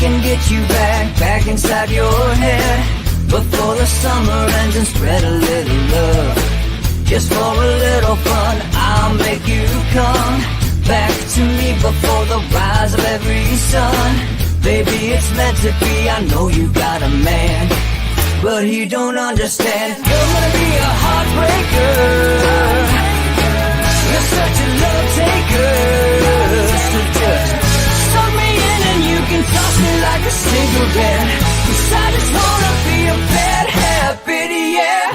can get you back inside your head. Before the summer ends and spread a little love. Just for a little fun, I'll make you come back to me before the rise of every sun. Baby, it's meant to be, I know you got a man, but he don't understand. You're gonna be a heartbreaker. You're such a love taker. So just suck me in and you can toss me like a cigarette. 'Cause I just wanna be a bad habit, yeah.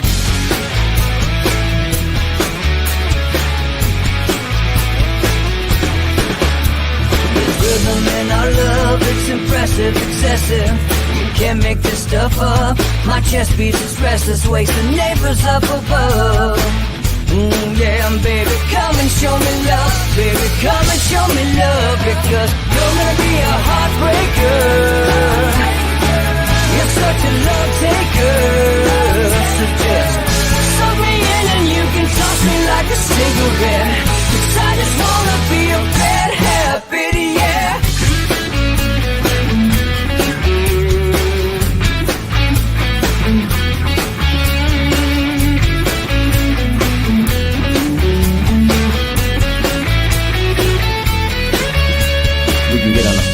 There's rhythm in our love, it's impressive, excessive. You can't make this stuff up. My chest beats, it's restless, wakes the neighbors up above. Yeah, baby, come and show me love. Baby, come and show me love. Because you're gonna be a heartbreaker. You're such a love taker. So just suck me in and you can toss me like a cigarette. 'Cause I just wanna be a bad habit, yeah.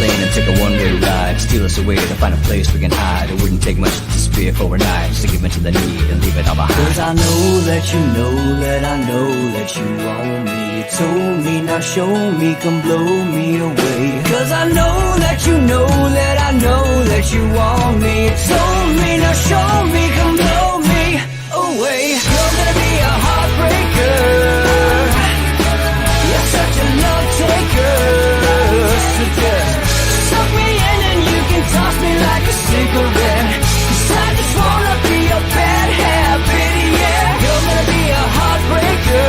And take a one-way ride, steal us away to find a place we can hide. It wouldn't take much to disappear overnight, just to give into the need and leave it all behind. 'Cause I know that you know that I know that you want me. You told me, now show me, come blow me away. 'Cause I know that you know that I know that you want me. You told me, now show me, come blow me away. You're gonna be a heartbreaker. You're such a love taker. So just suck me in and you can toss me like a cigarette. 'Cause I just wanna be a bad habit, yeah. You're gonna be a heartbreaker.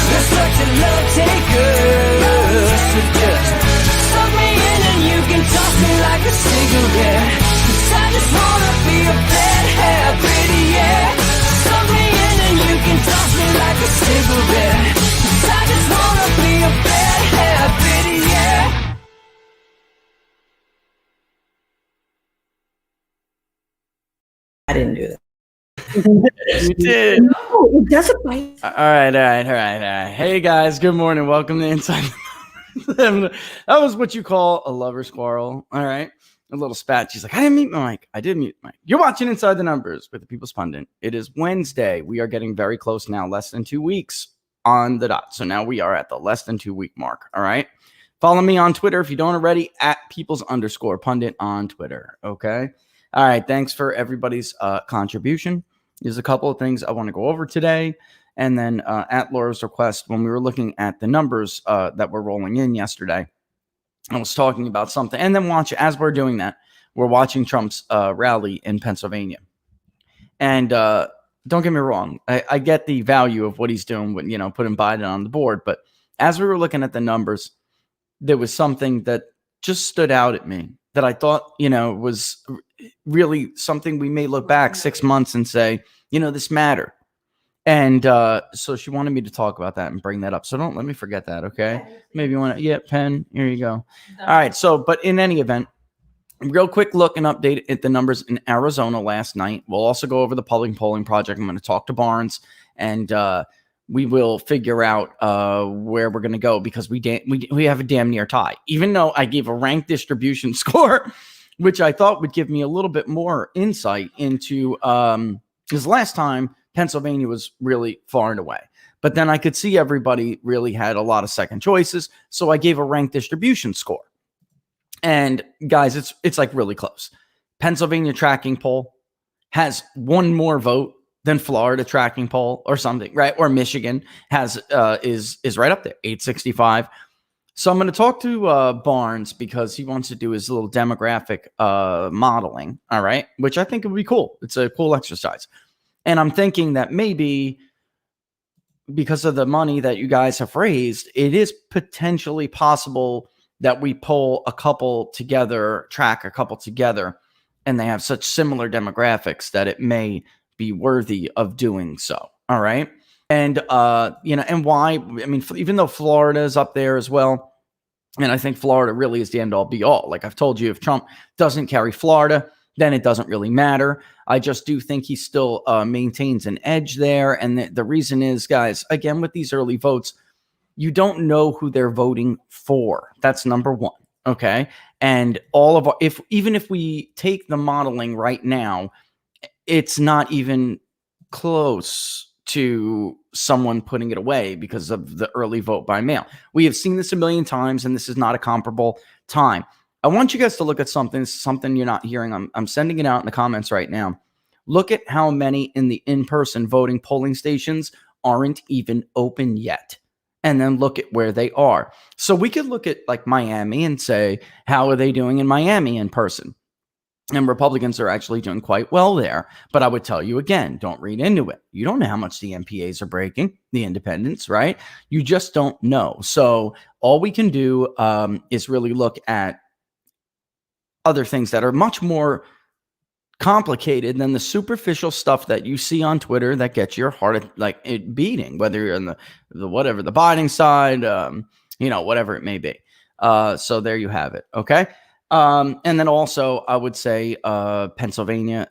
You're such a love taker. So just suck me in and you can toss me like a cigarette. 'Cause I just wanna be a bad habit, yeah. Suck me in and you can toss me like a cigarette. 'Cause I just wanna be a bad habit, yeah. I didn't do that. You did. No, it doesn't bite. All right. Hey guys, good morning. Welcome to Inside. That was what you call a lover's quarrel. All right. A little spat. She's like, I didn't mute my mic. I did mute my mic. You're watching Inside the Numbers with the People's Pundit. It is Wednesday. We are getting very close now, less than 2 weeks on the dot. So now we are at the less than 2 week mark. All right. Follow me on Twitter if you don't already, at peoples_pundit on Twitter. Okay. All right. Thanks for everybody's contribution. There's a couple of things I want to go over today. And then at Laura's request, when we were looking at the numbers that were rolling in yesterday, I was talking about something. And then as we're doing that, we're watching Trump's rally in Pennsylvania. And don't get me wrong. I get the value of what he's doing when, putting Biden on the board. But as we were looking at the numbers, there was something that just stood out at me that I thought, was really something we may look back 6 months and say, this mattered. And so she wanted me to talk about that and bring that up. So don't let me forget that, okay? Maybe you want to, pen, here you go. All right, but in any event, real quick look and update at the numbers in Arizona last night. We'll also go over the public polling project. I'm going to talk to Barnes, and we will figure out where we're going to go because we have a damn near tie. Even though I gave a rank distribution score, which I thought would give me a little bit more insight into because last time Pennsylvania was really far and away. But then I could see everybody really had a lot of second choices. So I gave a rank distribution score. And guys, it's like really close. Pennsylvania tracking poll has one more vote than Florida tracking poll or something, right? Or Michigan has is right up there, 865. So I'm going to talk to Barnes because he wants to do his little demographic modeling, all right? Which I think would be cool. It's a cool exercise. And I'm thinking that maybe because of the money that you guys have raised, it is potentially possible that we pull a couple together, track a couple together, and they have such similar demographics that it may be worthy of doing so. All right. And, and why? I mean, even though Florida is up there as well, And I think Florida really is the end all be all. Like I've told you, if Trump doesn't carry Florida, then it doesn't really matter. I just do think he still maintains an edge there. And the reason is, guys, again, with these early votes, you don't know who they're voting for. That's number one. Okay. And even if we take the modeling right now, it's not even close to someone putting it away because of the early vote by mail. We have seen this a million times, and this is not a comparable time. I want you guys to look at something you're not hearing. I'm sending it out in the comments right now. Look at how many in the in-person voting polling stations aren't even open yet. And then look at where they are. So we could look at like Miami and say, how are they doing in Miami in person? And Republicans are actually doing quite well there. But I would tell you again, don't read into it. You don't know how much the Npas are breaking, the independents, right? You just don't know. So all we can do is really look at other things that are much more complicated than the superficial stuff that you see on Twitter that gets your heart like it beating, whether you're on the whatever, the Biden side, whatever it may be. So there you have it. Okay. And then also I would say Pennsylvania,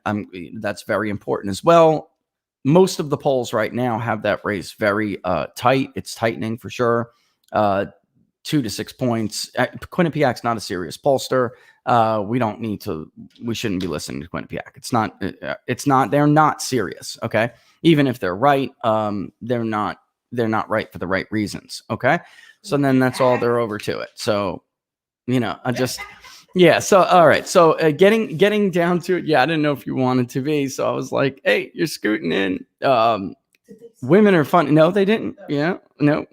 that's very important as well. Most of the polls right now have that race very tight. It's tightening for sure. 2 to 6 points. Quinnipiac's not a serious pollster. We shouldn't be listening to Quinnipiac. It's not, they're not serious. Okay. Even if they're right, they're not right for the right reasons. Okay. So then that's all they're over to it. So, yeah. So, all right. So getting down to it. Yeah. I didn't know if you wanted to be. So I was like, hey, you're scooting in. Women are funny. No, they didn't. Yeah. No.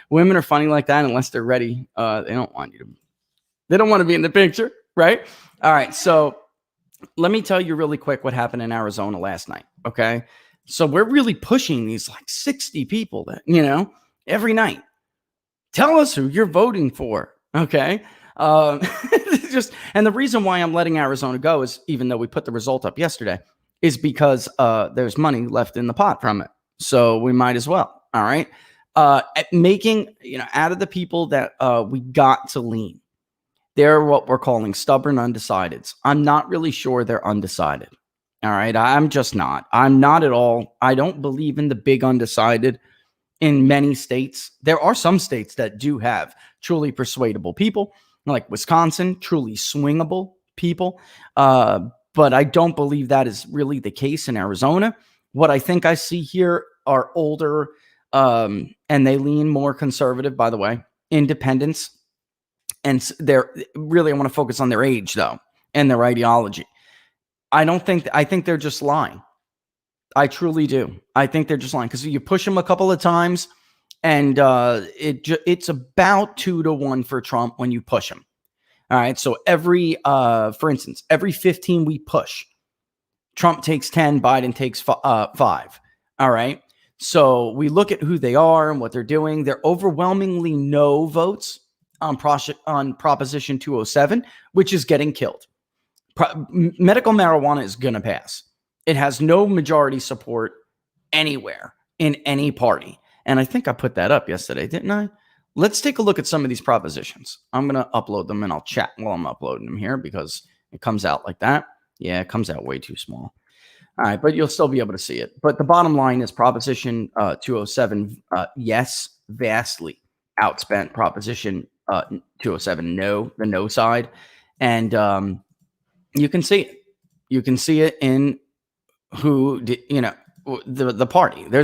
Women are funny like that unless they're ready. They don't want you to. They don't want to be in the picture, right? All right. So let me tell you really quick what happened in Arizona last night. Okay. So we're really pushing these like 60 people that, every night. Tell us who you're voting for. Okay. And the reason why I'm letting Arizona go is, even though we put the result up yesterday, is because there's money left in the pot from it. So we might as well. All right. Making, out of the people that we got to lean, they're what we're calling stubborn undecideds. I'm not really sure they're undecided. All right. I'm just not. I'm not at all. I don't believe in the big undecided in many states. There are some states that do have truly persuadable people, like Wisconsin, truly swingable people. But I don't believe that is really the case in Arizona. What I think I see here are older, and they lean more conservative, by the way, independents. And they're really, I want to focus on their age, though, and their ideology. I think they're just lying. I truly do. I think they're just lying because you push them a couple of times, and it's about 2-1 for Trump when you push him. All right. So for instance, every 15 we push, Trump takes 10, Biden takes 5. All right. So we look at who they are and what they're doing. They're overwhelmingly no votes on Proposition 207, which is getting killed. Medical marijuana is going to pass. It has no majority support anywhere in any party. And I think I put that up yesterday, didn't I? Let's take a look at some of these propositions. I'm going to upload them and I'll chat while I'm uploading them here because it comes out like that. Yeah, it comes out way too small. All right, but you'll still be able to see it. But the bottom line is Proposition 207, yes, vastly outspent Proposition 207, no, the no side. And you can see it. You can see it in who, the party. There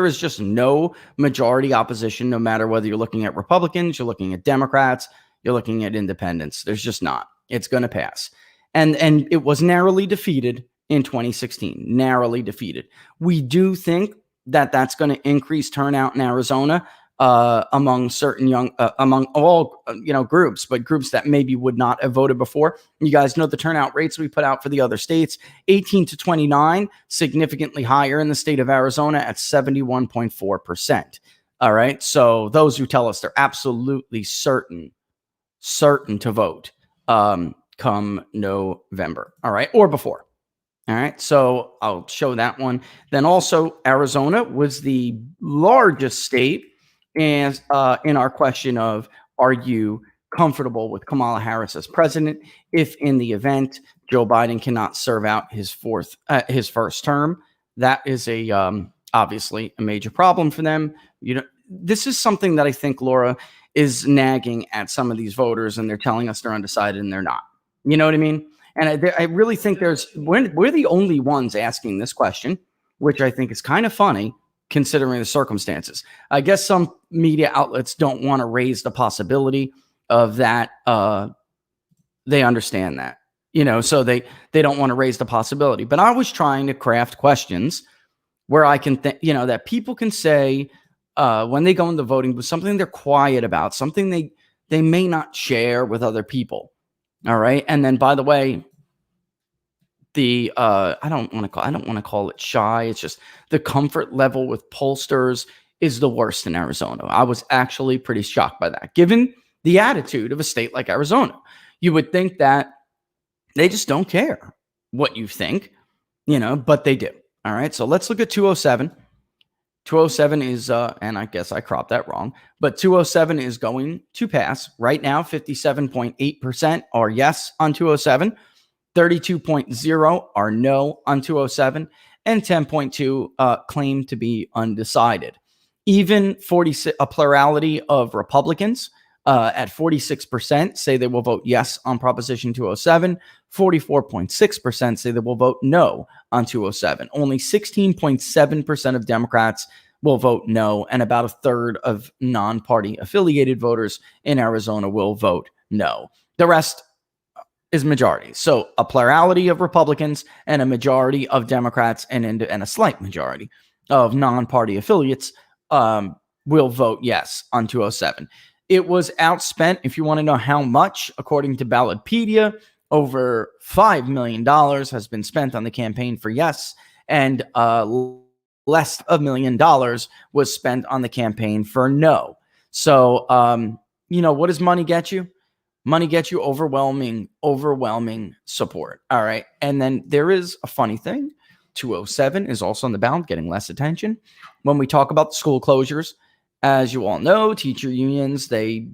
is just no majority opposition, no matter whether you're looking at Republicans, you're looking at Democrats, you're looking at independents. There's just not. It's going to pass. And it was narrowly defeated in 2016, narrowly defeated. We do think that that's going to increase turnout in Arizona among certain among all, groups, but groups that maybe would not have voted before. You guys know the turnout rates we put out for the other states, 18 to 29, significantly higher in the state of Arizona at 71.4%. All right. So those who tell us they're absolutely certain to vote come November. All right. Or before. All right. So I'll show that one. Then also Arizona was the largest state in our question of, are you comfortable with Kamala Harris as president if, in the event Joe Biden cannot serve out his first term. That is obviously a major problem for them. This is something that I think, Laura, is nagging at some of these voters, and they're telling us they're undecided and they're not. You know what I mean? And I really think we're the only ones asking this question, which I think is kind of funny considering the circumstances. I guess some media outlets don't want to raise the possibility of that. They understand that, so they don't want to raise the possibility. But I was trying to craft questions where I can think, that people can say when they go into voting with something they're quiet about, something they may not share with other people. All right. And then, by the way, I don't want to call it shy. It's just the comfort level with pollsters is the worst in Arizona. I was actually pretty shocked by that, given the attitude of a state like Arizona. You would think that they just don't care what you think, but they do. All right. So let's look at 207. 207 is, and I guess I cropped that wrong, but 207 is going to pass right now. 57.8% are yes on 207, 32.0 are no on 207, and 10.2 claim to be undecided. Even a plurality of Republicans at 46% say they will vote yes on Proposition 207. 44.6% say they will vote no on 207. Only 16.7% of Democrats will vote no, and about a third of non-party affiliated voters in Arizona will vote no. The rest is majority. So a plurality of Republicans and a majority of Democrats and a slight majority of non-party affiliates will vote yes on 207. It was outspent. If you want to know how much, according to Ballotpedia, over $5 million has been spent on the campaign for yes, and less of $1 million was spent on the campaign for no. So, what does money get you? Money gets you overwhelming support. All right. And then there is a funny thing. 207 is also on the ballot, getting less attention. When we talk about the school closures, as you all know, teacher unions, they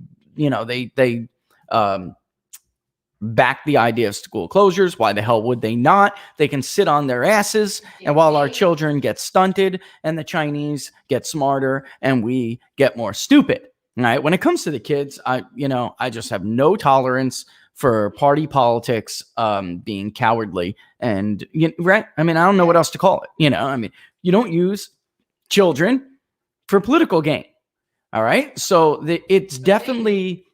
back the idea of school closures. Why the hell would they not? They can sit on their asses, and while our children get stunted and the Chinese get smarter and we get more stupid. All right. When it comes to the kids, I just have no tolerance for party politics being cowardly. And right. I mean, I don't know what else to call it. You don't use children for political gain. All right. So it's definitely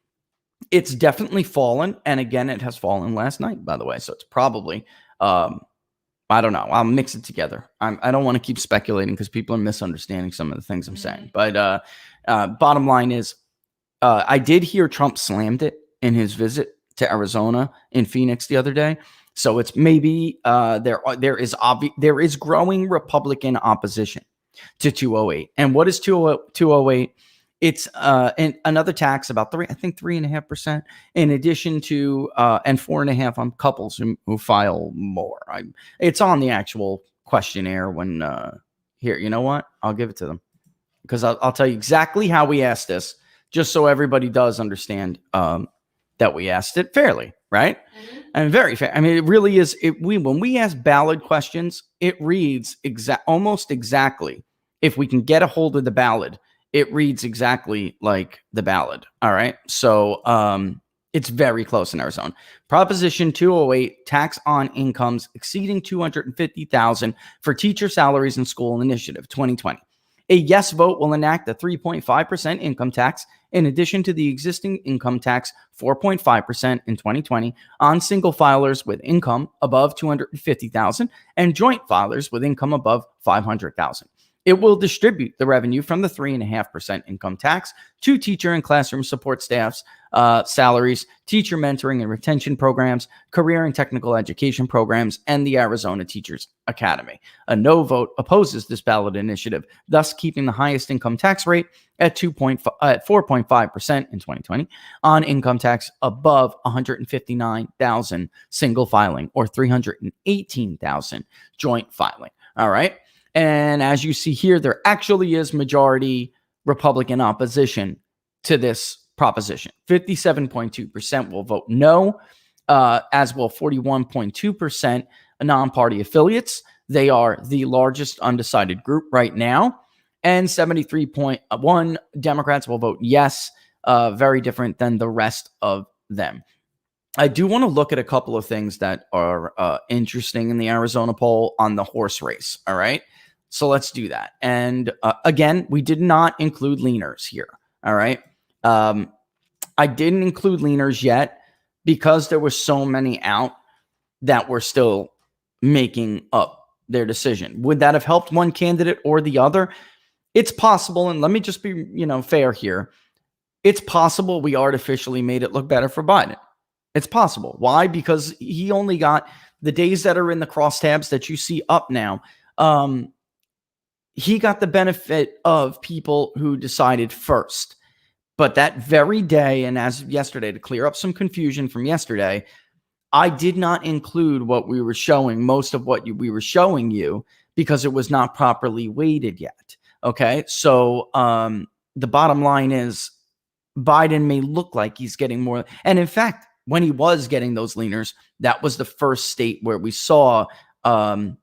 fallen. And again, it has fallen last night, by the way. So it's probably, I don't know. I'll mix it together. I don't want to keep speculating because people are misunderstanding some of the things I'm saying. But bottom line is, I did hear Trump slammed it in his visit to Arizona in Phoenix the other day. So it's maybe there is growing Republican opposition to 208. And what is 208? It's another tax about 3.5%, in addition to and 4.5% on couples who file more. It's on the actual questionnaire. When here, you know what? I'll give it to them because I'll tell you exactly how we asked this, just so everybody does understand that we asked it fairly, right? Mm-hmm. And very fair. I mean, it really is. When we ask ballot questions, it reads almost exactly. If we can get a hold of the ballot, it reads exactly like the ballot. All right. So it's very close in Arizona. Proposition 208, tax on incomes exceeding $250,000 for teacher salaries and school initiative 2020. A yes vote will enact a 3.5% income tax in addition to the existing income tax 4.5% in 2020 on single filers with income above $250,000 and joint filers with income above $500,000. It will distribute the revenue from the 3.5% income tax to teacher and classroom support staffs, salaries, teacher mentoring and retention programs, career and technical education programs, and the Arizona Teachers Academy. A no vote opposes this ballot initiative, thus keeping the highest income tax rate at 4.5% in 2020 on income tax above $159,000 single filing or $318,000 joint filing. All right. And as you see here, there actually is majority Republican opposition to this proposition. 57.2% will vote no, as will 41.2% non-party affiliates. They are the largest undecided group right now. And 73.1 Democrats will vote yes, very different than the rest of them. I do want to look at a couple of things that are interesting in the Arizona poll on the horse race. All right. So let's do that. And again, we did not include leaners here. All right. I didn't include leaners yet because there were so many out that were still making up their decision. Would that have helped one candidate or the other? It's possible. And let me just be, fair here. It's possible we artificially made it look better for Biden. It's possible. Why? Because he only got the days that are in the crosstabs that you see up now. He got the benefit of people who decided first. But that very day, and as yesterday, to clear up some confusion from yesterday, I did not include what we were showing, most of what we were showing you, because it was not properly weighted yet. Okay. So the bottom line is Biden may look like he's getting more. And in fact, when he was getting those leaners, that was the first state where we saw him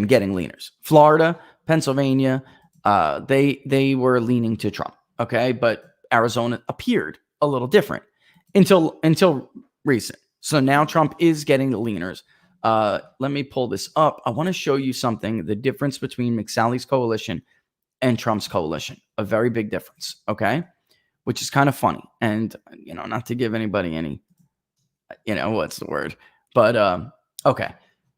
getting leaners. Florida, Pennsylvania, they were leaning to Trump. Okay. But Arizona appeared a little different until recent. So now Trump is getting the leaners. Let me pull this up. I want to show you something, the difference between Mcsally's coalition and Trump's coalition, a very big difference. Okay. Which is kind of funny. And, not to give anybody any, what's the word? But, okay.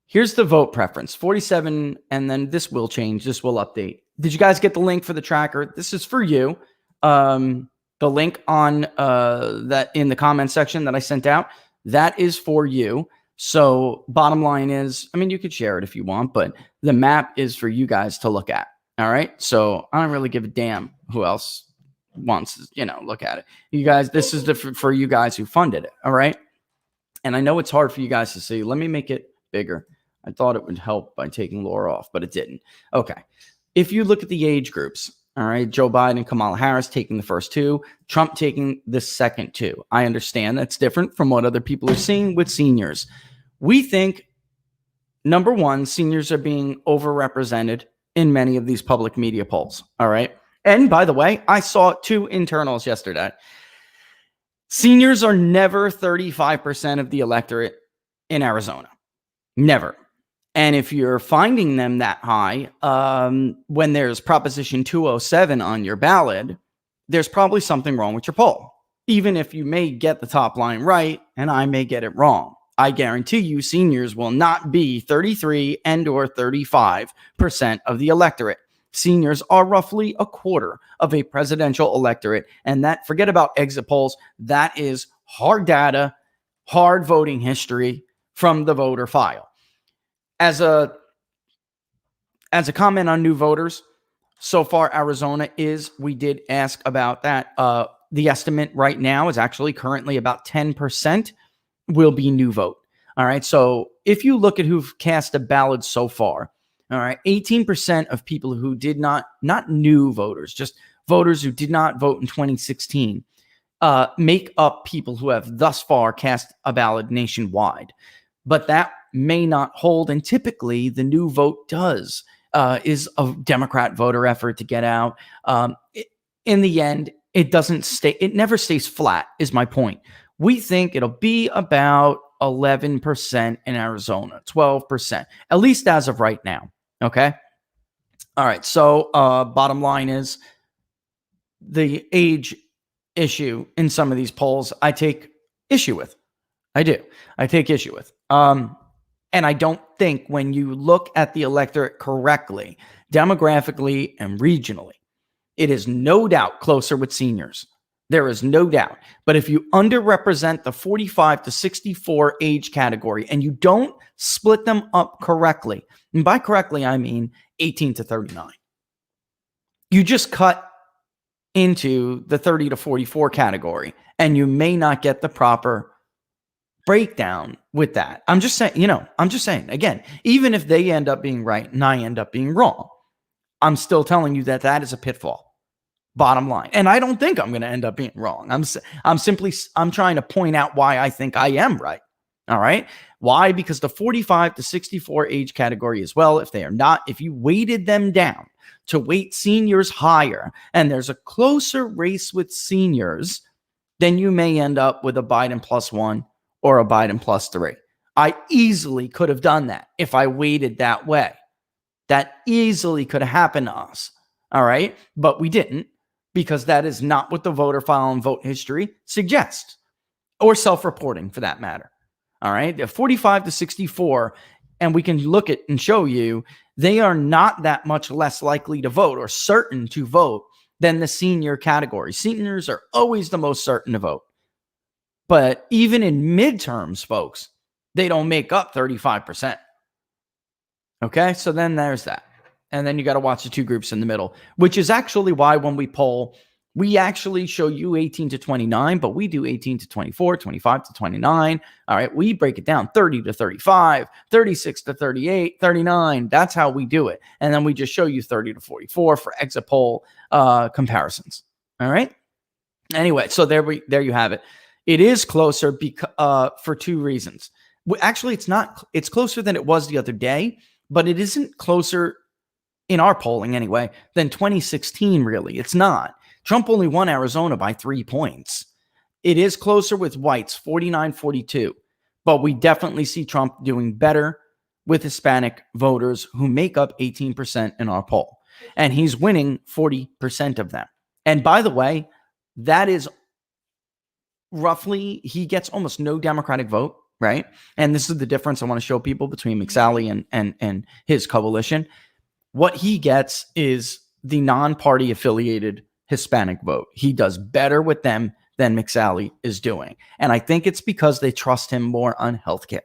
Here's the vote preference, 47. And then this will change. This will update. Did you guys get the link for the tracker? This is for you. The link on that in the comment section that I sent out, that is for you. So bottom line is, you could share it if you want, but the map is for you guys to look at. All right. So I don't really give a damn who else wants to, look at it. You guys, this is for you guys who funded it. All right. And I know it's hard for you guys to see. Let me make it bigger. I thought it would help by taking Laura off, but it didn't. Okay. If you look at the age groups, all right, Joe Biden and Kamala Harris taking the first two, Trump taking the second two. I understand that's different from what other people are seeing with seniors. We think, number one, seniors are being overrepresented in many of these public media polls. All right. And by the way, I saw two internals yesterday. Seniors are never 35% of the electorate in Arizona. Never. And if you're finding them that high, when there's Proposition 207 on your ballot, there's probably something wrong with your poll. Even if you may get the top line right, and I may get it wrong. I guarantee you seniors will not be 33 and or 35% of the electorate. Seniors are roughly a quarter of a presidential electorate. And that, forget about exit polls, that is hard data, hard voting history from the voter file. As a comment on new voters, so far Arizona we did ask about that. The estimate right now is actually currently about 10% will be new vote. All right. So if you look at who've cast a ballot so far, all right, 18% of people who did not new voters, just voters who did not vote in 2016, make up people who have thus far cast a ballot nationwide. But that may not hold. And typically the new vote is a Democrat voter effort to get out. In the end, it never stays flat, is my point. We think it'll be about 11% in Arizona, 12%, at least as of right now. Okay. All right. So bottom line is the age issue in some of these polls, I take issue with. I do. I take issue with. And I don't think when you look at the electorate correctly, demographically and regionally, it is no doubt closer with seniors. There is no doubt. But if you underrepresent the 45 to 64 age category and you don't split them up correctly, and by correctly, I mean 18 to 39, you just cut into the 30 to 44 category and you may not get the proper breakdown with that. I'm just saying, again, even if they end up being right and I end up being wrong, I'm still telling you that is a pitfall. Bottom line. And I don't think I'm going to end up being wrong. I'm trying to point out why I think I am right. All right. Why? Because the 45 to 64 age category as well, if you weighted them down to weight seniors higher, and there's a closer race with seniors, then you may end up with a Biden +1 or a Biden +3. I easily could have done that if I weighted that way. That easily could have happened to us. All right. But we didn't, because that is not what the voter file and vote history suggests, or self-reporting for that matter. All right. The 45 to 64, and we can look at and show you they are not that much less likely to vote or certain to vote than the senior category. Seniors are always the most certain to vote. But even in midterms, folks, they don't make up 35%. Okay, so then there's that. And then you got to watch the two groups in the middle, which is actually why when we poll, we actually show you 18 to 29, but we do 18 to 24, 25 to 29. All right, we break it down 30 to 35, 36 to 38, 39. That's how we do it. And then we just show you 30 to 44 for exit poll comparisons. All right. Anyway, so there you have it. It is closer for two reasons. Actually, it's not. It's closer than it was the other day, but it isn't closer in our polling anyway than 2016. Really, it's not. Trump only won Arizona by 3 points. It is closer with whites, 49-42, but we definitely see Trump doing better with Hispanic voters who make up 18% in our poll, and he's winning 40% of them. And by the way, that is roughly, he gets almost no Democratic vote, right? And this is the difference I want to show people between Mcsally and his coalition. What he gets is the non-party affiliated Hispanic vote. He does better with them than Mcsally is doing. And I think it's because they trust him more on healthcare.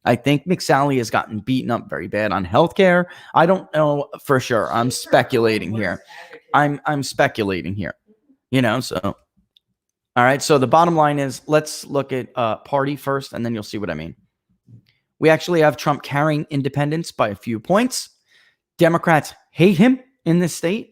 I think Mcsally has gotten beaten up very bad on healthcare. I don't know for sure. I'm speculating here. I'm speculating here. So all right. So the bottom line is, let's look at party first, and then you'll see what I mean. We actually have Trump carrying independents by a few points. Democrats hate him in this state.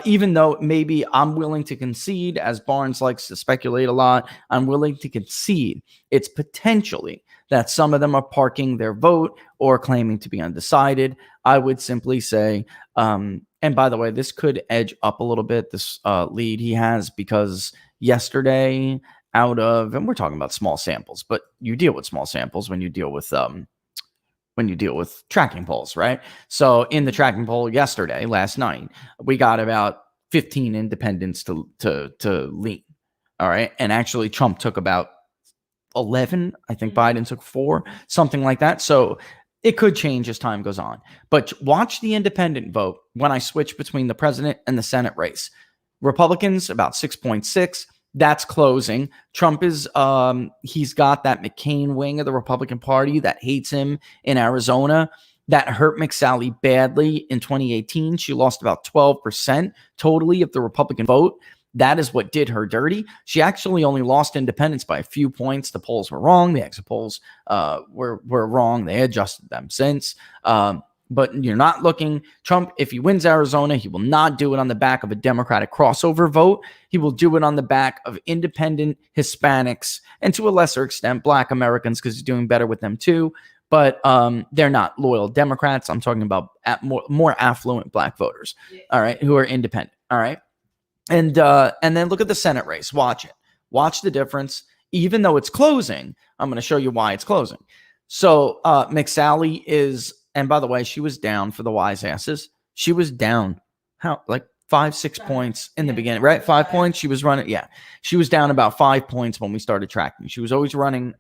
Even though maybe I'm willing to concede, as Barnes likes to speculate a lot, I'm willing to concede it's potentially that some of them are parking their vote or claiming to be undecided. I would simply say, and by the way, this could edge up a little bit, this lead he has, because yesterday and we're talking about small samples, but you deal with small samples when you deal with tracking polls, right? So in the tracking poll last night, we got about 15 independents to lean. All right. And actually Trump took about 11. I think Biden took 4, something like that. So it could change as time goes on. But watch the independent vote when I switch between the president and the Senate race. Republicans, about 6.6. That's closing. Trump is, he's got that McCain wing of the Republican Party that hates him in Arizona. That hurt Mcsally badly in 2018. She lost about 12% totally of the Republican vote. That is what did her dirty. She actually only lost independents by a few points. The polls were wrong. The exit polls were wrong. They adjusted them since. But you're not looking. Trump, if he wins Arizona, he will not do it on the back of a Democratic crossover vote. He will do it on the back of independent Hispanics and to a lesser extent, Black Americans, because he's doing better with them too. But they're not loyal Democrats. I'm talking about more affluent Black voters, all right, who are independent, all right? And then look at the Senate race. Watch it. Watch the difference. Even though it's closing, I'm going to show you why it's closing. So Mcsally is... And by the way, she was down for the wise asses. She was down like 5-6 points in the beginning, right? 5 points. She was running. Yeah. She was down about 5 points when we started tracking. She was always running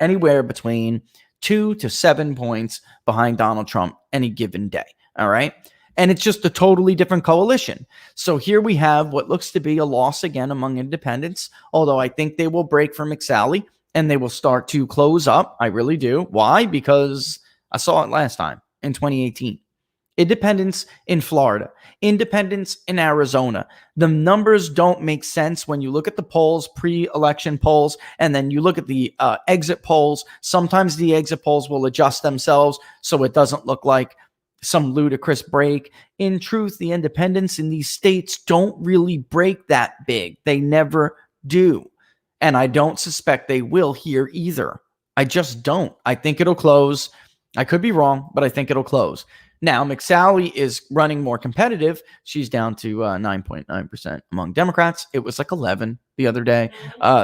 anywhere between 2 to 7 points behind Donald Trump any given day. All right. And it's just a totally different coalition. So here we have what looks to be a loss again among independents, although I think they will break for Mcsally and they will start to close up. I really do. Why? Because I saw it last time in 2018. Independents in Florida, independents in Arizona. The numbers don't make sense when you look at the polls, pre-election polls, and then you look at the exit polls. Sometimes the exit polls will adjust themselves so it doesn't look like some ludicrous break. In truth, the independents in these states don't really break that big. They never do. And I don't suspect they will here either. I just don't. I think it'll close. I could be wrong, but I think it'll close. Now, Mcsally is running more competitive. She's down to 9.9% among Democrats. It was like 11 the other day.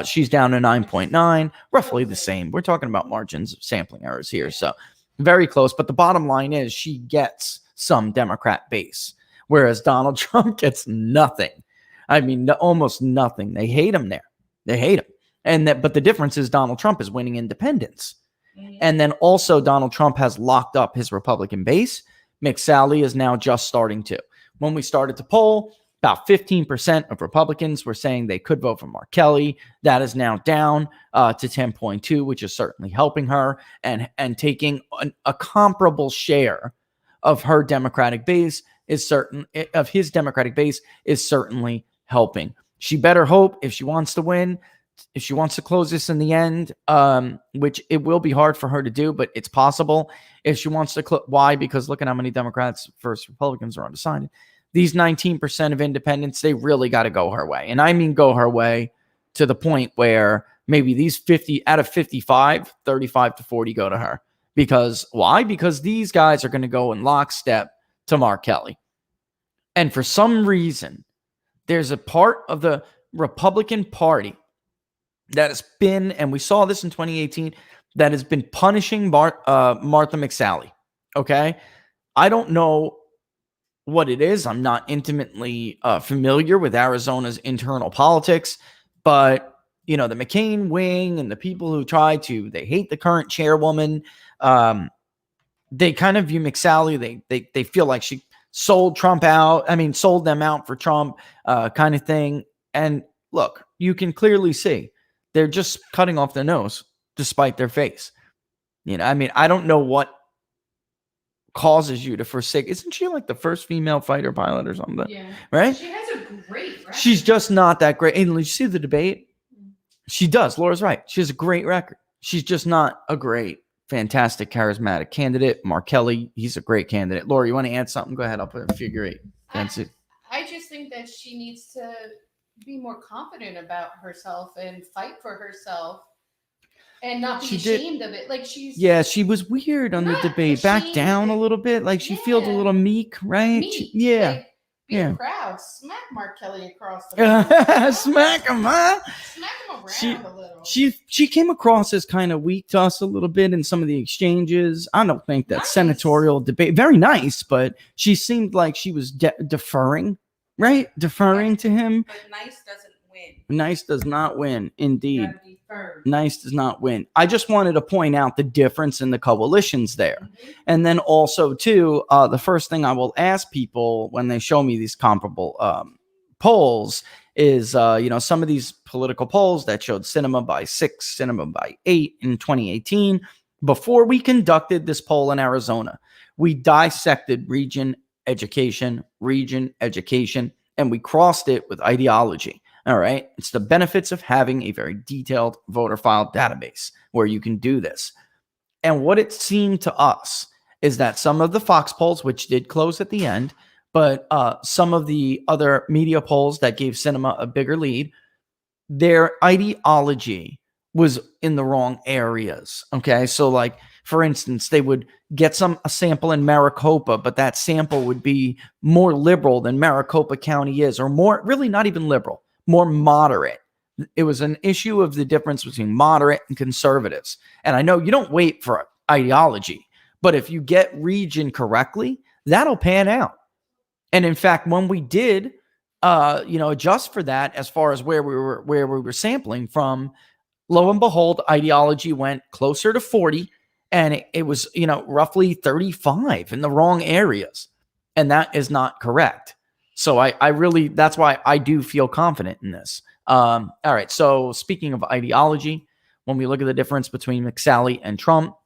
She's down to 9.9, roughly the same. We're talking about margins of sampling errors here. So very close. But the bottom line is she gets some Democrat base, whereas Donald Trump gets nothing. I mean, almost nothing. They hate him there. They hate him. But the difference is Donald Trump is winning independents. And then also Donald Trump has locked up his Republican base. Mcsally is now just starting to. When we started to poll, about 15% of Republicans were saying they could vote for Mcsally. That is now down to 10.2, which is certainly helping her and taking a comparable share of her Democratic base is certain of his Democratic base is certainly helping. She better hope if she wants to win, if she wants to close this in the end, which it will be hard for her to do, but it's possible. If she wants to, why? Because look at how many Democrats versus Republicans are undecided. These 19% of independents, they really got to go her way. And I mean go her way to the point where maybe these 50 out of 55, 35 to 40 go to her. Because why? Because these guys are going to go in lockstep to Mcsally. And for some reason, there's a part of the Republican Party that has been, and we saw this in 2018, that has been punishing Martha Mcsally. Okay? I don't know what it is. I'm not intimately familiar with Arizona's internal politics, but, you know, the McCain wing and the people who they hate the current chairwoman. They kind of view Mcsally. They feel like she sold Trump out. I mean, sold them out for Trump kind of thing. And look, you can clearly see they're just cutting off their nose despite their face. You know, I mean, I don't know what causes you to forsake. Isn't she like the first female fighter pilot or something? Yeah. Right? She has a great record. She's just not that great. And did you see the debate? She does. Laura's right. She has a great record. She's just not a great, fantastic, charismatic candidate. Mcsally, he's a great candidate. Laura, you want to add something? Go ahead. I'll put a figure 8. That's it. I just think that she needs to be more confident about herself and fight for herself and not be ashamed of it. Like she was weird on the debate. Back down a little bit. Like she feels a little meek, right? Meek. Like, be proud. Smack Mcsally across the face. Smack him, huh? Smack him around a little. She came across as kind of weak to us a little bit in some of the exchanges. I don't think that senatorial debate, very nice, but she seemed like she was deferring, right? Deferring to him. But nice doesn't win. Nice does not win, indeed. Nice does not win. I just wanted to point out the difference in the coalitions there. Mm-hmm. And then also, too, the first thing I will ask people when they show me these comparable polls is, some of these political polls that showed Sinema by 6, Sinema by 8 in 2018. Before we conducted this poll in Arizona, we dissected region, education, and we crossed it with ideology. All right. It's the benefits of having a very detailed voter file database where you can do this. And what it seemed to us is that some of the Fox polls, which did close at the end, but some of the other media polls that gave Sinema a bigger lead, their ideology was in the wrong areas. Okay. So like, for instance, they would get a sample in Maricopa, but that sample would be more liberal than Maricopa County is, or more, really not even liberal, more moderate. It was an issue of the difference between moderate and conservatives. And I know you don't wait for ideology, but if you get region correctly, that'll pan out. And in fact, when we did, adjust for that as far as where we were sampling from, lo and behold, ideology went closer to 40, and it was, roughly 35 in the wrong areas. And that is not correct. So I really, that's why I do feel confident in this. All right. So speaking of ideology, when we look at the difference between Mcsally and Trump,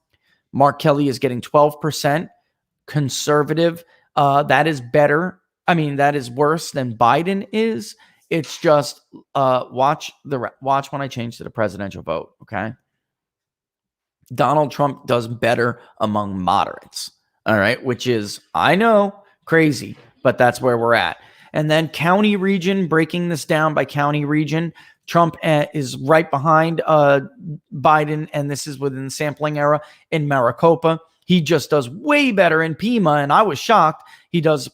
Mcsally is getting 12% conservative. That is better. I mean, that is worse than Biden is. It's just watch when I change to the presidential vote. Okay. Donald Trump does better among moderates. All right, which is, I know, crazy, but that's where we're at. And then county region, breaking this down by county region, Trump is right behind Biden, and this is within the sampling era in Maricopa. He just does way better in Pima, and I was shocked. He does.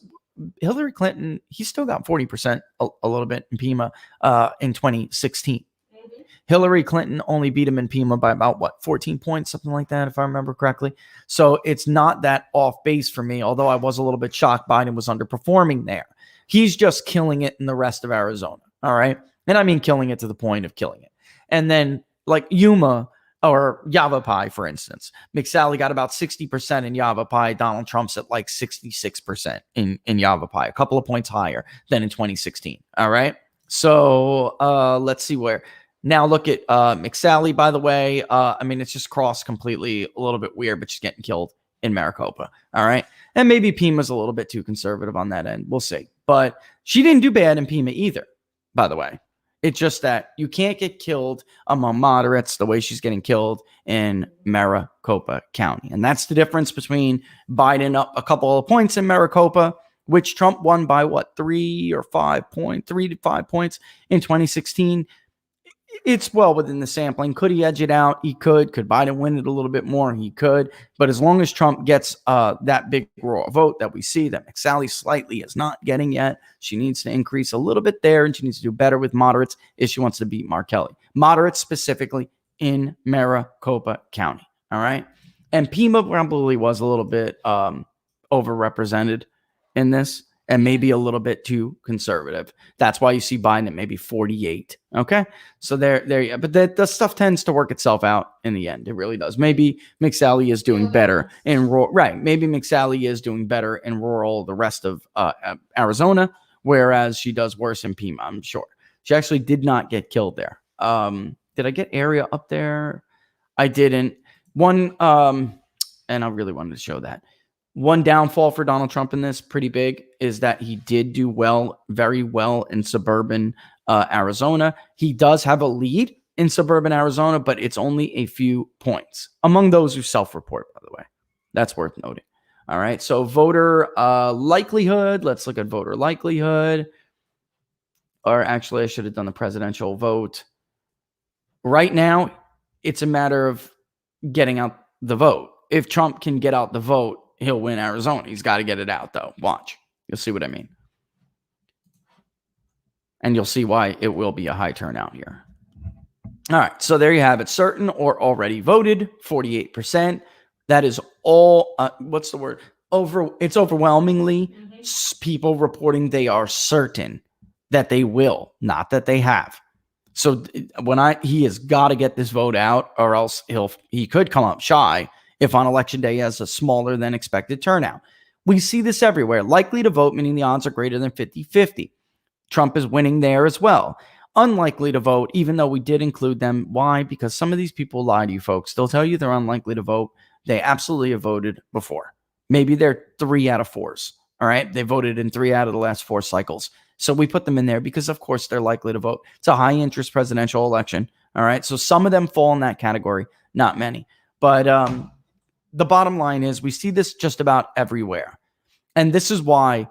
Hillary Clinton, he still got 40%, a little bit in Pima in 2016. Hillary Clinton only beat him in Pima by about 14 points, something like that, if I remember correctly. So it's not that off base for me, although I was a little bit shocked Biden was underperforming there. He's just killing it in the rest of Arizona. All right. And I mean killing it to the point of killing it. And then like Yuma or Yavapai, for instance, Mcsally got about 60% in Yavapai. Donald Trump's at like 66% in Yavapai, a couple of points higher than in 2016. All right. So let's see where. Now look at Mcsally, by the way. I mean, it's just crossed completely, a little bit weird, but she's getting killed in Maricopa. All right. And maybe Pima's a little bit too conservative on that end. We'll see. But she didn't do bad in Pima either, by the way. It's just that you can't get killed among moderates the way she's getting killed in Maricopa County. And that's the difference between Biden up a couple of points in Maricopa, which Trump won by 3 to 5 points in 2016. It's well within the sampling. Could he edge it out? He could. Could Biden win it a little bit more? He could. But as long as Trump gets that big raw vote that we see that Mcsally slightly is not getting yet, she needs to increase a little bit there, and she needs to do better with moderates if she wants to beat Mark Kelly. Moderates specifically in Maricopa County. All right. And Pima probably was a little bit overrepresented in this, and maybe a little bit too conservative. That's why you see Biden at maybe 48. Okay. So there. But the stuff tends to work itself out in the end. It really does. Maybe Mcsally is doing better in rural. Right. Maybe Mcsally is doing better in rural, the rest of Arizona, whereas she does worse in Pima, I'm sure. She actually did not get killed there. Did I get area up there? I didn't. And I really wanted to show that. One downfall for Donald Trump in this, pretty big, is that he did do very well in suburban Arizona. He does have a lead in suburban Arizona, but it's only a few points among those who self-report, by the way. That's worth noting. All right. So voter likelihood. Let's look at voter likelihood. Or actually, I should have done the presidential vote. Right now, it's a matter of getting out the vote. If Trump can get out the vote, he'll win Arizona. He's got to get it out, though. Watch. You'll see what I mean. And you'll see why it will be a high turnout here. All right. So there you have it. Certain or already voted, 48%. That is all, what's the word? It's overwhelmingly people reporting they are certain that they will, not that they have. So he has got to get this vote out, or else he could come up shy if on election day he has a smaller than expected turnout. We see this everywhere. Likely to vote, meaning the odds are greater than 50-50. Trump is winning there as well. Unlikely to vote, even though we did include them. Why? Because some of these people lie to you folks. They'll tell you they're unlikely to vote. They absolutely have voted before. Maybe they're 3 out of 4s. All right. They voted in 3 out of the last 4 cycles. So we put them in there because, of course, they're likely to vote. It's a high interest presidential election. All right. So some of them fall in that category, not many. But the bottom line is we see this just about everywhere. And this is why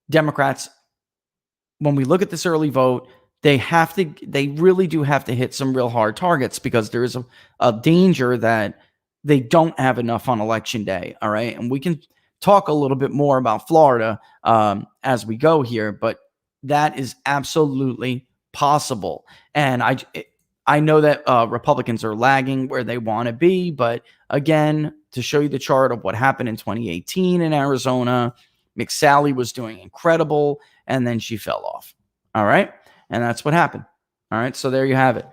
Democrats, when we look at this early vote, they really do have to hit some real hard targets, because there is a danger that they don't have enough on election day. All right. And we can talk a little bit more about Florida as we go here, but that is absolutely possible. And I know that Republicans are lagging where they want to be, but again, to show you the chart of what happened in 2018 in Arizona, Mcsally was doing incredible, and then she fell off. All right. And that's what happened. All right. So there you have it.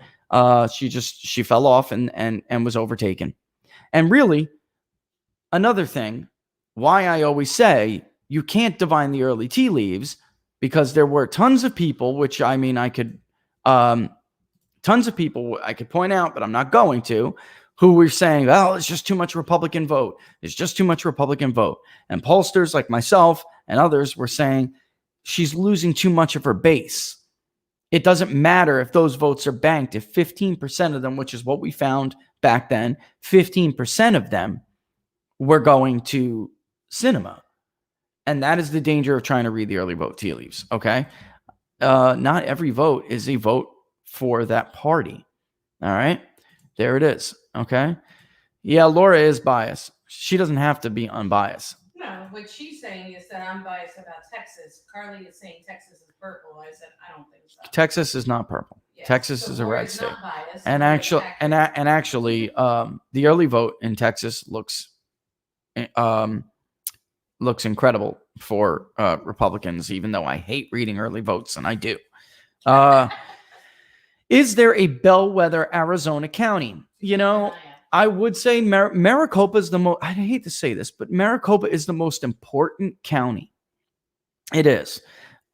She fell off and was overtaken. And really, another thing, why I always say you can't divine the early tea leaves, because there were tons of people, which I mean, I could point out, but I'm not going to, who were saying, oh, it's just too much Republican vote. It's just too much Republican vote. And pollsters like myself and others were saying she's losing too much of her base. It doesn't matter if those votes are banked. If 15% of them, which is what we found back then, 15% of them were going to cinema. And that is the danger of trying to read the early vote tea leaves. Okay. Not every vote is a vote for that party. All right. There it is. Okay. Yeah, Laura is biased. She doesn't have to be unbiased. No, what she's saying is that I'm biased about Texas. Carly is saying Texas is purple. I said, I don't think so. Texas is not purple. Yeah. Texas is a red state. Biased, and actually, the early vote in Texas looks incredible for Republicans, even though I hate reading early votes, and I do. Is there a bellwether Arizona county? You know, I would say Maricopa is the most, I hate to say this, but Maricopa is the most important county. It is.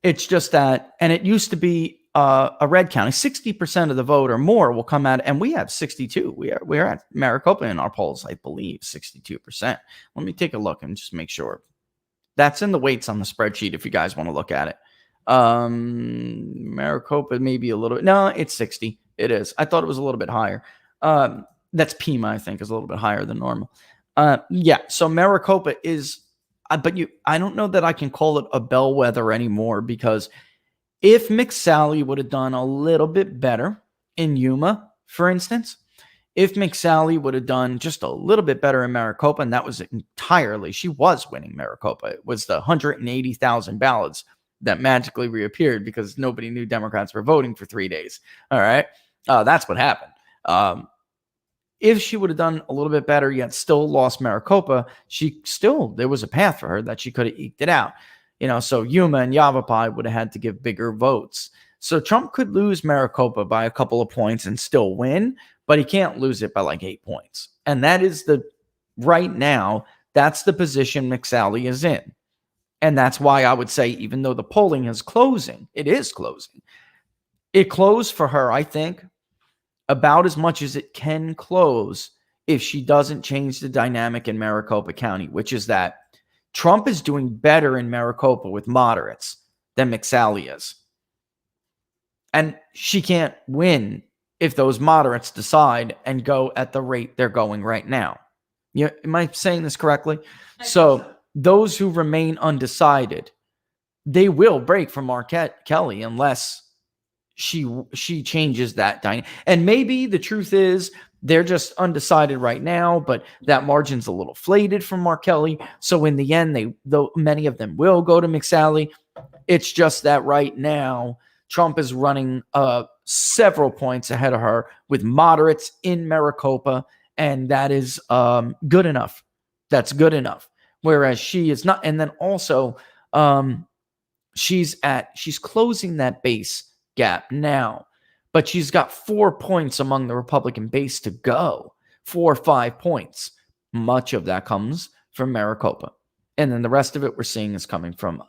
It's just that, and it used to be a red county. 60% of the vote or more will come out, and we have 62. We are at Maricopa in our polls, I believe, 62%. Let me take a look and just make sure. That's in the weights on the spreadsheet if you guys want to look at it. Maricopa maybe a little bit. No, it's 60. It is. I thought it was a little bit higher. That's Pima, I think, is a little bit higher than normal. Yeah, so Maricopa is, but I don't know that I can call it a bellwether anymore, because if Mcsally would have done a little bit better in Yuma, for instance, if Mcsally would have done just a little bit better in Maricopa, and that was entirely, she was winning Maricopa. It was the 180,000 ballots that magically reappeared because nobody knew Democrats were voting for 3 days. All right. That's what happened. If she would have done a little bit better, yet still lost Maricopa, there was a path for her that she could have eked it out. You know, so Yuma and Yavapai would have had to give bigger votes. So Trump could lose Maricopa by a couple of points and still win, but he can't lose it by like 8 points. And that is right now, that's the position Mcsally is in. And that's why I would say, even though the polling is closing, it is closing. It closed for her, I think, about as much as it can close if she doesn't change the dynamic in Maricopa County, which is that Trump is doing better in Maricopa with moderates than Mcsally is. And she can't win if those moderates decide and go at the rate they're going right now. Am I saying this correctly? So those who remain undecided, they will break from Marquette Kelly unless she changes that dynamic. And maybe the truth is they're just undecided right now, but that margin's a little flated from Kelly. So in the end, though many of them will go to Mcsally. It's just that right now, Trump is running several points ahead of her with moderates in Maricopa, and that is good enough. That's good enough. Whereas she is not. And then also, she's closing that base gap now, but she's got 4 points among the Republican base to go. 4 or 5 points. Much of that comes from Maricopa, and then the rest of it we're seeing is coming from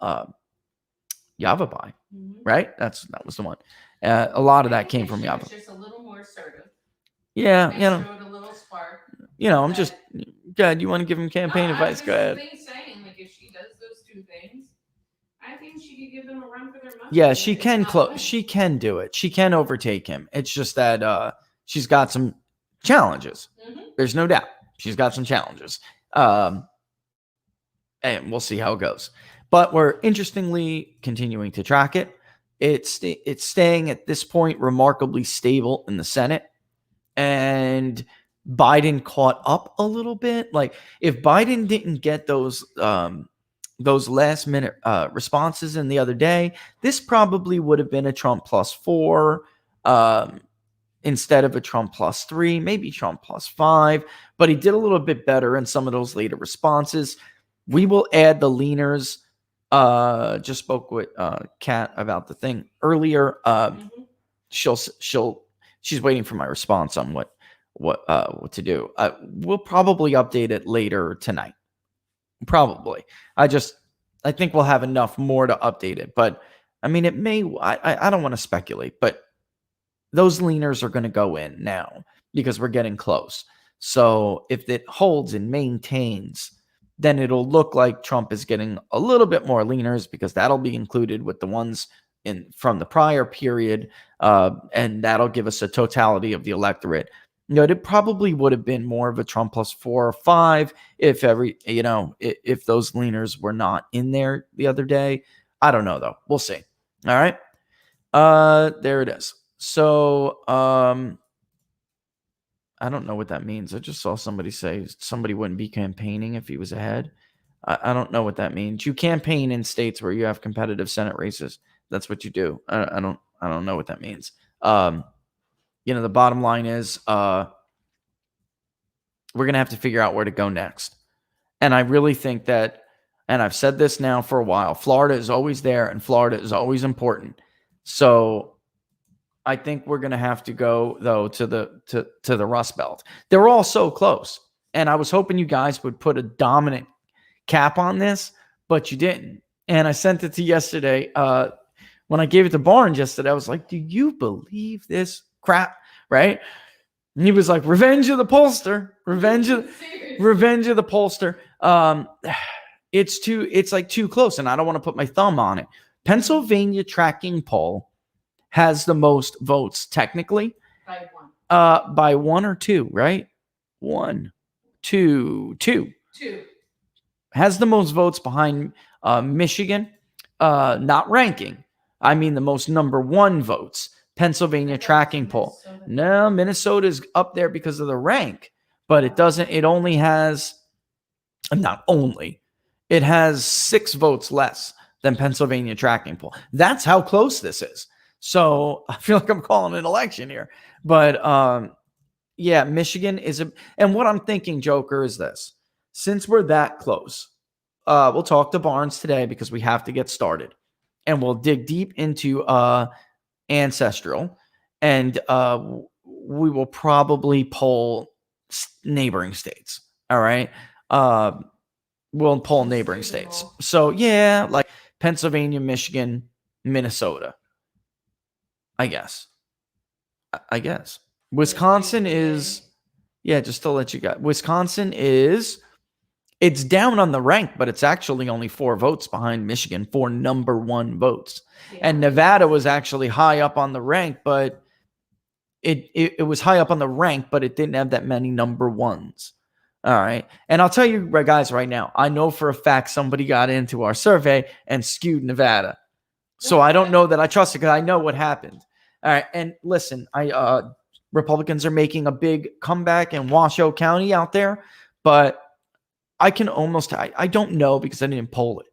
Yavapai, right? That was the one. A lot of that came from Yavapai. Just a little more assertive. Yeah, showed a little spark. I'm just, God, you want to give him campaign advice? Go ahead. Saying, like, if she does those 2 things, I think she could give them a run for their money. Yeah, she can close. She can do it. She can overtake him. It's just that she's got some challenges. There's no doubt she's got some challenges. And we'll see how it goes. But we're interestingly continuing to track it. It's staying at this point remarkably stable in the Senate. And Biden caught up a little bit. Like, if Biden didn't get those last minute responses in the other day, this probably would have been a Trump +4 instead of a Trump +3, maybe Trump +5. But he did a little bit better in some of those later responses. We will add the leaners. Just spoke with Kat about the thing earlier. She's waiting for my response on what to do. We'll probably update it later tonight. Probably. I think we'll have enough more to update it. But I mean, it may. I don't want to speculate, but those leaners are going to go in now because we're getting close. So if it holds and maintains, then it'll look like Trump is getting a little bit more leaners because that'll be included with the ones from the prior period, and that'll give us a totality of the electorate it probably would have been more of a Trump plus 4 or 5 if if those leaners were not in there the other day. I don't know though. We'll see. All right. There it is. So, I don't know what that means. I just saw somebody say somebody wouldn't be campaigning if he was ahead. I don't know what that means. You campaign in states where you have competitive Senate races. That's what you do. I don't know what that means. The bottom line is we're going to have to figure out where to go next. And I really think that, and I've said this now for a while, Florida is always there and Florida is always important. So I think we're going to have to go, though, to the Rust Belt. They're all so close. And I was hoping you guys would put a dominant cap on this, but you didn't. And I sent it to yesterday. When I gave it to Barnes yesterday, I was like, do you believe this crap? Right? And he was like, revenge of the pollster. Revenge of the pollster. It's like too close, and I don't want to put my thumb on it. Pennsylvania tracking poll has the most votes technically by 1 or 2, right? 1, 2 has the most votes behind Michigan, not ranking. I mean the most number 1 votes. Pennsylvania tracking poll. No, Minnesota is up there because of the rank, but it has 6 votes less than Pennsylvania tracking poll. That's how close this is. So I feel like I'm calling an election here, but Michigan is and what I'm thinking, Joker, is this: since we're that close, we'll talk to Barnes today because we have to get started, and we'll dig deep into ancestral, and we will probably poll neighboring states. All right, we'll poll neighboring states. So like Pennsylvania, Michigan, Minnesota. I guess. Wisconsin is, just to let you guys, Wisconsin is, it's down on the rank, but it's actually only 4 votes behind Michigan for number 1 votes. Yeah. And Nevada was actually high up on the rank, but it was high up on the rank, but it didn't have that many number 1s. All right. And I'll tell you guys right now, I know for a fact somebody got into our survey and skewed Nevada. So I don't know that I trust it because I know what happened. All right. And listen, Republicans are making a big comeback in Washoe County out there, but I don't know because I didn't poll it,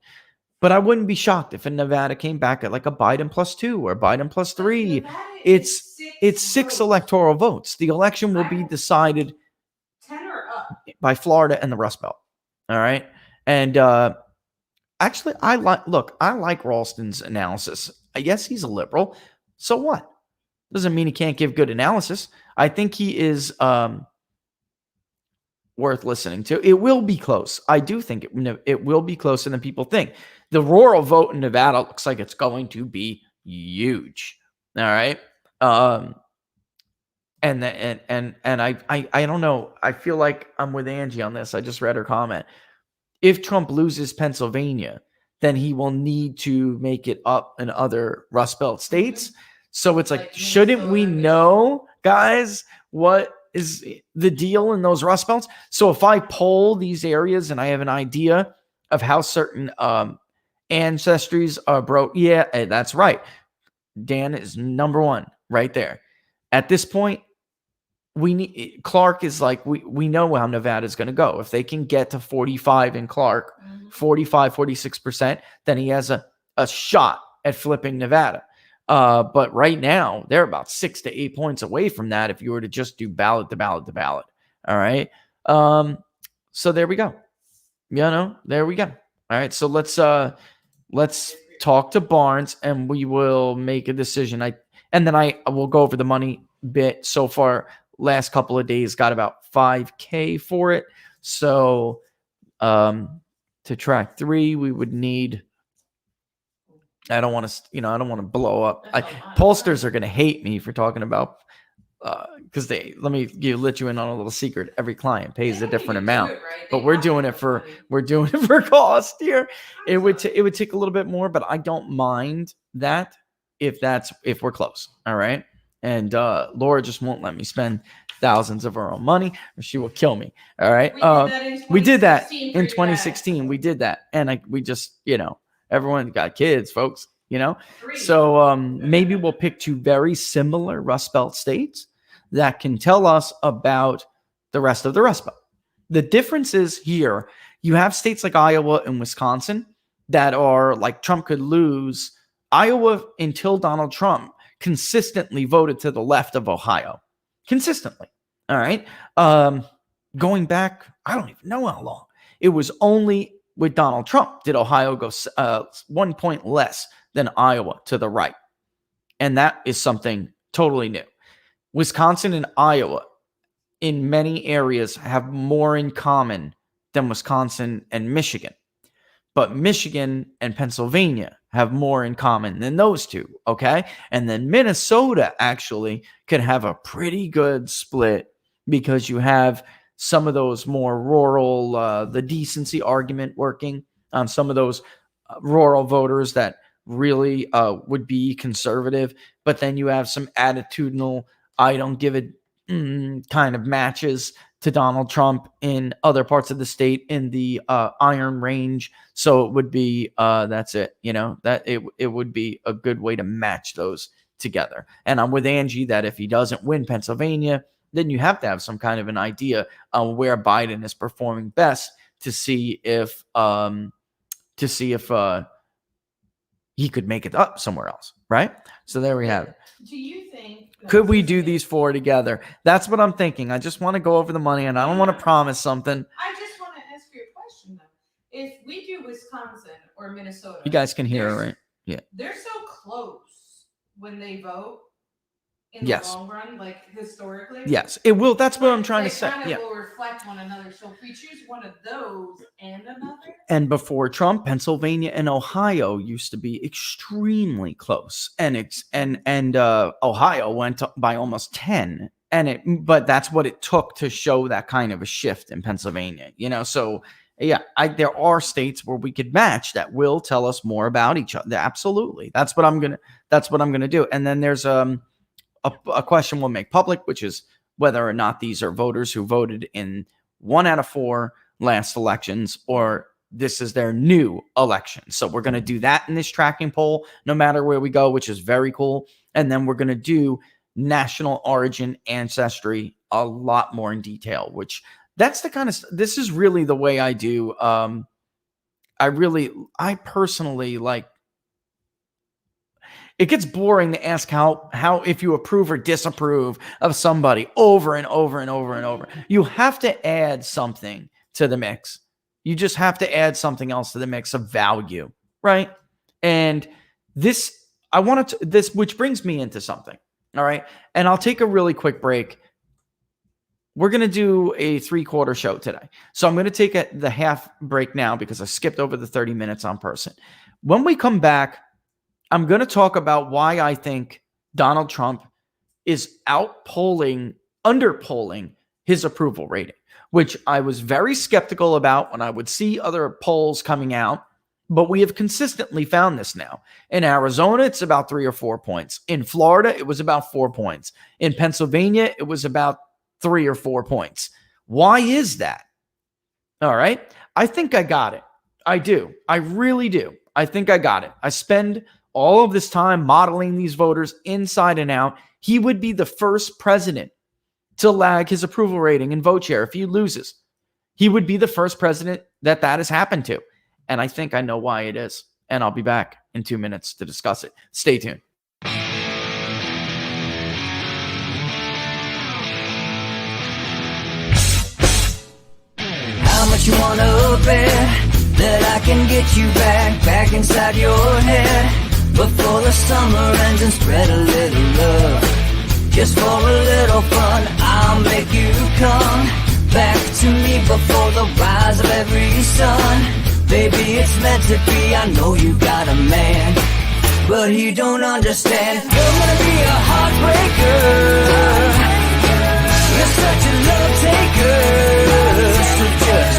but I wouldn't be shocked if in Nevada came back at like a Biden +2 or Biden +3. It's 6 electoral votes. The election will be decided 10 or up by Florida and the Rust Belt. All right. And, actually, I like Ralston's analysis. Yes, he's a liberal. So what? Doesn't mean he can't give good analysis. I think he is worth listening to. It will be close. I do think it will be closer than people think. The rural vote in Nevada looks like it's going to be huge. All right. And I don't know. I feel like I'm with Angie on this. I just read her comment. If Trump loses Pennsylvania, then he will need to make it up in other Rust Belt states. So it's like shouldn't we know, guys, what is the deal in those Rust Belts? So if I poll these areas and I have an idea of how certain ancestries are broke, that's right. Dan is number 1 right there. At this point, Clark is like, we know how Nevada is going to go. If they can get to 45 in Clark, 45, 46%, then he has a shot at flipping Nevada. But right now, they're about 6 to 8 points away from that if you were to just do ballot to ballot to ballot. All right. So there we go. There we go. All right. So let's talk to Barnes and we will make a decision. I will go over the money bit. So far, last couple of days got about $5,000 for it. So to track 3, we would need, I don't want to blow up. Pollsters are going to hate me for talking about, because let you in on a little secret. Every client pays a different amount, but we're doing it for cost here. It would take a little bit more, but I don't mind that if we're close. All right. And Laura just won't let me spend thousands of our own money, or she will kill me. All right. We did that in 2016. We did that. And we just, everyone got kids, folks, So maybe we'll pick two very similar Rust Belt states that can tell us about the rest of the Rust Belt. The difference is here, you have states like Iowa and Wisconsin that are like Trump could lose. Iowa, until Donald Trump, consistently voted to the left of Ohio. Consistently. All right. Going back, I don't even know how long. It was only with Donald Trump did Ohio go 1 point less than Iowa to the right. And that is something totally new. Wisconsin and Iowa in many areas have more in common than Wisconsin and Michigan. But Michigan and Pennsylvania have more in common than those two, okay? And then Minnesota actually could have a pretty good split because you have some of those more rural, the decency argument working on some of those rural voters that really would be conservative. But then you have some attitudinal, I don't give it kind of matches to Donald Trump in other parts of the state in the Iron Range. So it would be, that's it, that it would be a good way to match those together. And I'm with Angie that if he doesn't win Pennsylvania, then you have to have some kind of an idea on where Biden is performing best to see if he could make it up somewhere else, right? So there we have it. Do you think could we do these four together? That's what I'm thinking. I just want to go over the money, and I don't want to promise something. I just want to ask you a question, though. If we do Wisconsin or Minnesota, you guys can hear, right? Yeah. They're so close when they vote in the long run, like historically. Yes, it will. That's what I'm trying to say. They will reflect one another. So if we choose one of those and another. And before Trump, Pennsylvania and Ohio used to be extremely close, and Ohio went by almost 10. But that's what it took to show that kind of a shift in Pennsylvania. So yeah, there are states where we could match that will tell us more about each other. Absolutely, that's what I'm gonna do. And then there's a question we'll make public, which is whether or not these are voters who voted in 1 out of 4 last elections, or this is their new election. So we're going to do that in this tracking poll, no matter where we go, which is very cool. And then we're going to do national origin ancestry a lot more in detail, which that's the kind of, this is really the way I do. I personally like, it gets boring to ask how if you approve or disapprove of somebody over and over and over and over. You have to add something to the mix. You just have to add something else to the mix of value, right? And this, which brings me into something, all right? And I'll take a really quick break. We're going to do a 3/4 show today. So I'm going to take the half break now because I skipped over the 30 minutes on person. When we come back, I'm going to talk about why I think Donald Trump is underpolling his approval rating, which I was very skeptical about when I would see other polls coming out. But we have consistently found this now. In Arizona, it's about 3 or 4 points. In Florida, it was about 4 points. In Pennsylvania, it was about 3 or 4 points. Why is that? All right. I think I got it. I do. I really do. I think I got it. I spend all of this time modeling these voters inside and out. He would be the first president to lag his approval rating and vote share if he loses. He would be the first president that has happened to. And I think I know why it is. And I'll be back in 2 minutes to discuss it. Stay tuned. How much you wanna bet that I can get you back inside your head before the summer ends and spread a little love. Just for a little fun, I'll make you come back to me before the rise of every sun. Baby, it's meant to be. I know you got a man, but he don't understand. You're gonna be a heartbreaker. You're such a love taker. So just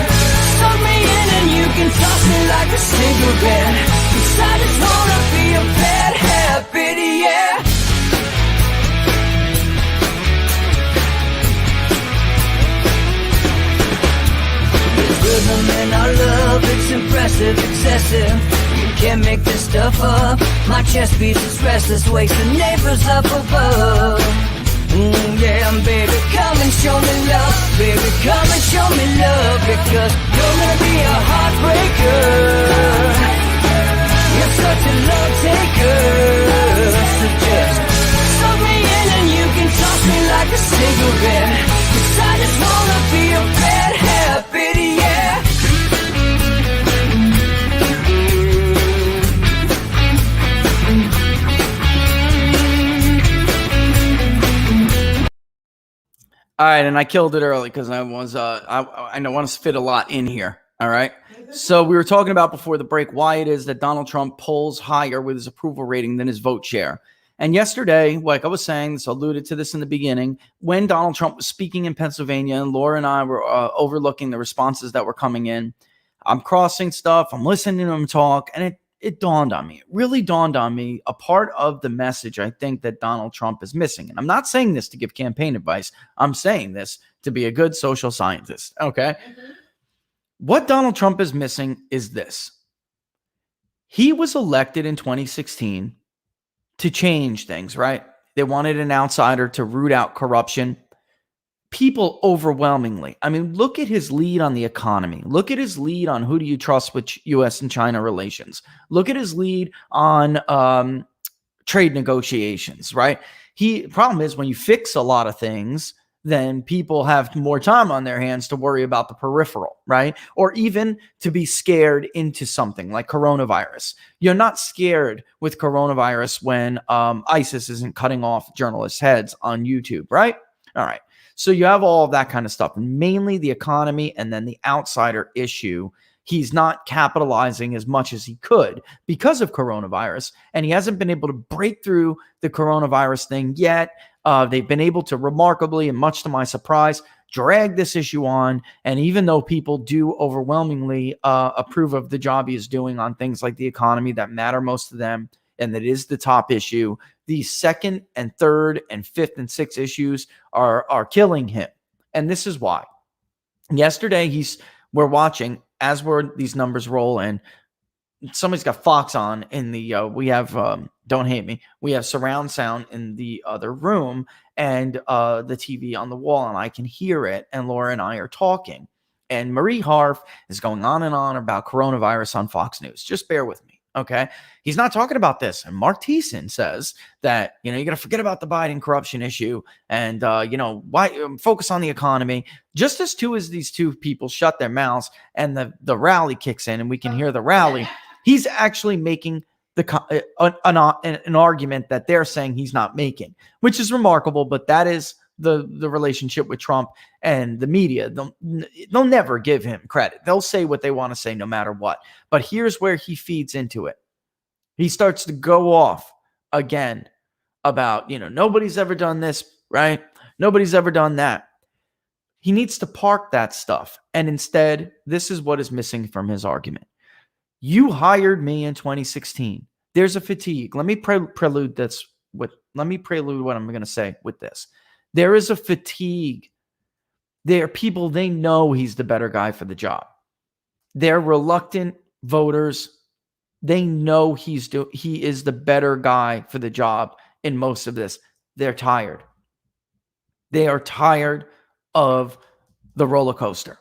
suck me in and you can toss me like a cigarette. 'Cause I just wanna be a bad habit, yeah. rhythm and our love, it's impressive, excessive. You can't make this stuff up. My chest beats, it's restless, wakes the neighbors up above. Yeah, baby, come and show me love. Baby, come and show me love, because you're gonna be a heartbreaker. You're such a love taker. So just suck me in and you can toss me like a cigarette. 'Cause I just wanna be a bad habit, yeah. All right, and I killed it early because I was I know want to fit a lot in here. All right. So we were talking about before the break why it is that Donald Trump polls higher with his approval rating than his vote share. And yesterday, like I was saying, this alluded to this in the beginning, when Donald Trump was speaking in Pennsylvania and Laura and I were overlooking the responses that were coming in, I'm crossing stuff, I'm listening to him talk, and it dawned on me. It really dawned on me a part of the message I think that Donald Trump is missing. And I'm not saying this to give campaign advice. I'm saying this to be a good social scientist. Okay. Mm-hmm. What Donald Trump is missing is this. He was elected in 2016 to change things, right? They wanted an outsider to root out corruption. People overwhelmingly. I mean, look at his lead on the economy. Look at his lead on who do you trust with U.S. and China relations. Look at his lead on trade negotiations, right? Problem is when you fix a lot of things, then people have more time on their hands to worry about the peripheral, right? Or even to be scared into something like coronavirus. You're not scared with coronavirus when ISIS isn't cutting off journalists' heads on YouTube, right? All right. So you have all of that kind of stuff, mainly the economy and then the outsider issue. He's not capitalizing as much as he could because of coronavirus, and he hasn't been able to break through the coronavirus thing yet. They've been able to remarkably, and much to my surprise, drag this issue on. And even though people do overwhelmingly approve of the job he is doing on things like the economy that matter most to them, and that is the top issue, the second and third and fifth and sixth issues are killing him. And this is why. Yesterday, we're watching as these numbers roll in. Somebody's got Fox on in the, we have, don't hate me, we have surround sound in the other room and the TV on the wall, and I can hear it. And Laura and I are talking. And Marie Harf is going on and on about coronavirus on Fox News. Just bear with me. Okay. He's not talking about this. And Mark Thiessen says that, you got to forget about the Biden corruption issue and, why focus on the economy. Just as these two people shut their mouths and the rally kicks in and we can hear the rally, he's actually making an argument that they're saying he's not making, which is remarkable. But that is the relationship with Trump and the media. They'll never give him credit. They'll say what they want to say no matter what. But here's where he feeds into it. He starts to go off again about, nobody's ever done this, right? Nobody's ever done that. He needs to park that stuff. And instead, this is what is missing from his argument. You hired me in 2016. There's a fatigue. Let me prelude what I'm going to say with this. There is a fatigue. There are people, they know he's the better guy for the job. They're reluctant voters. They know he is the better guy for the job in most of this. They're tired. They are tired of the roller coaster.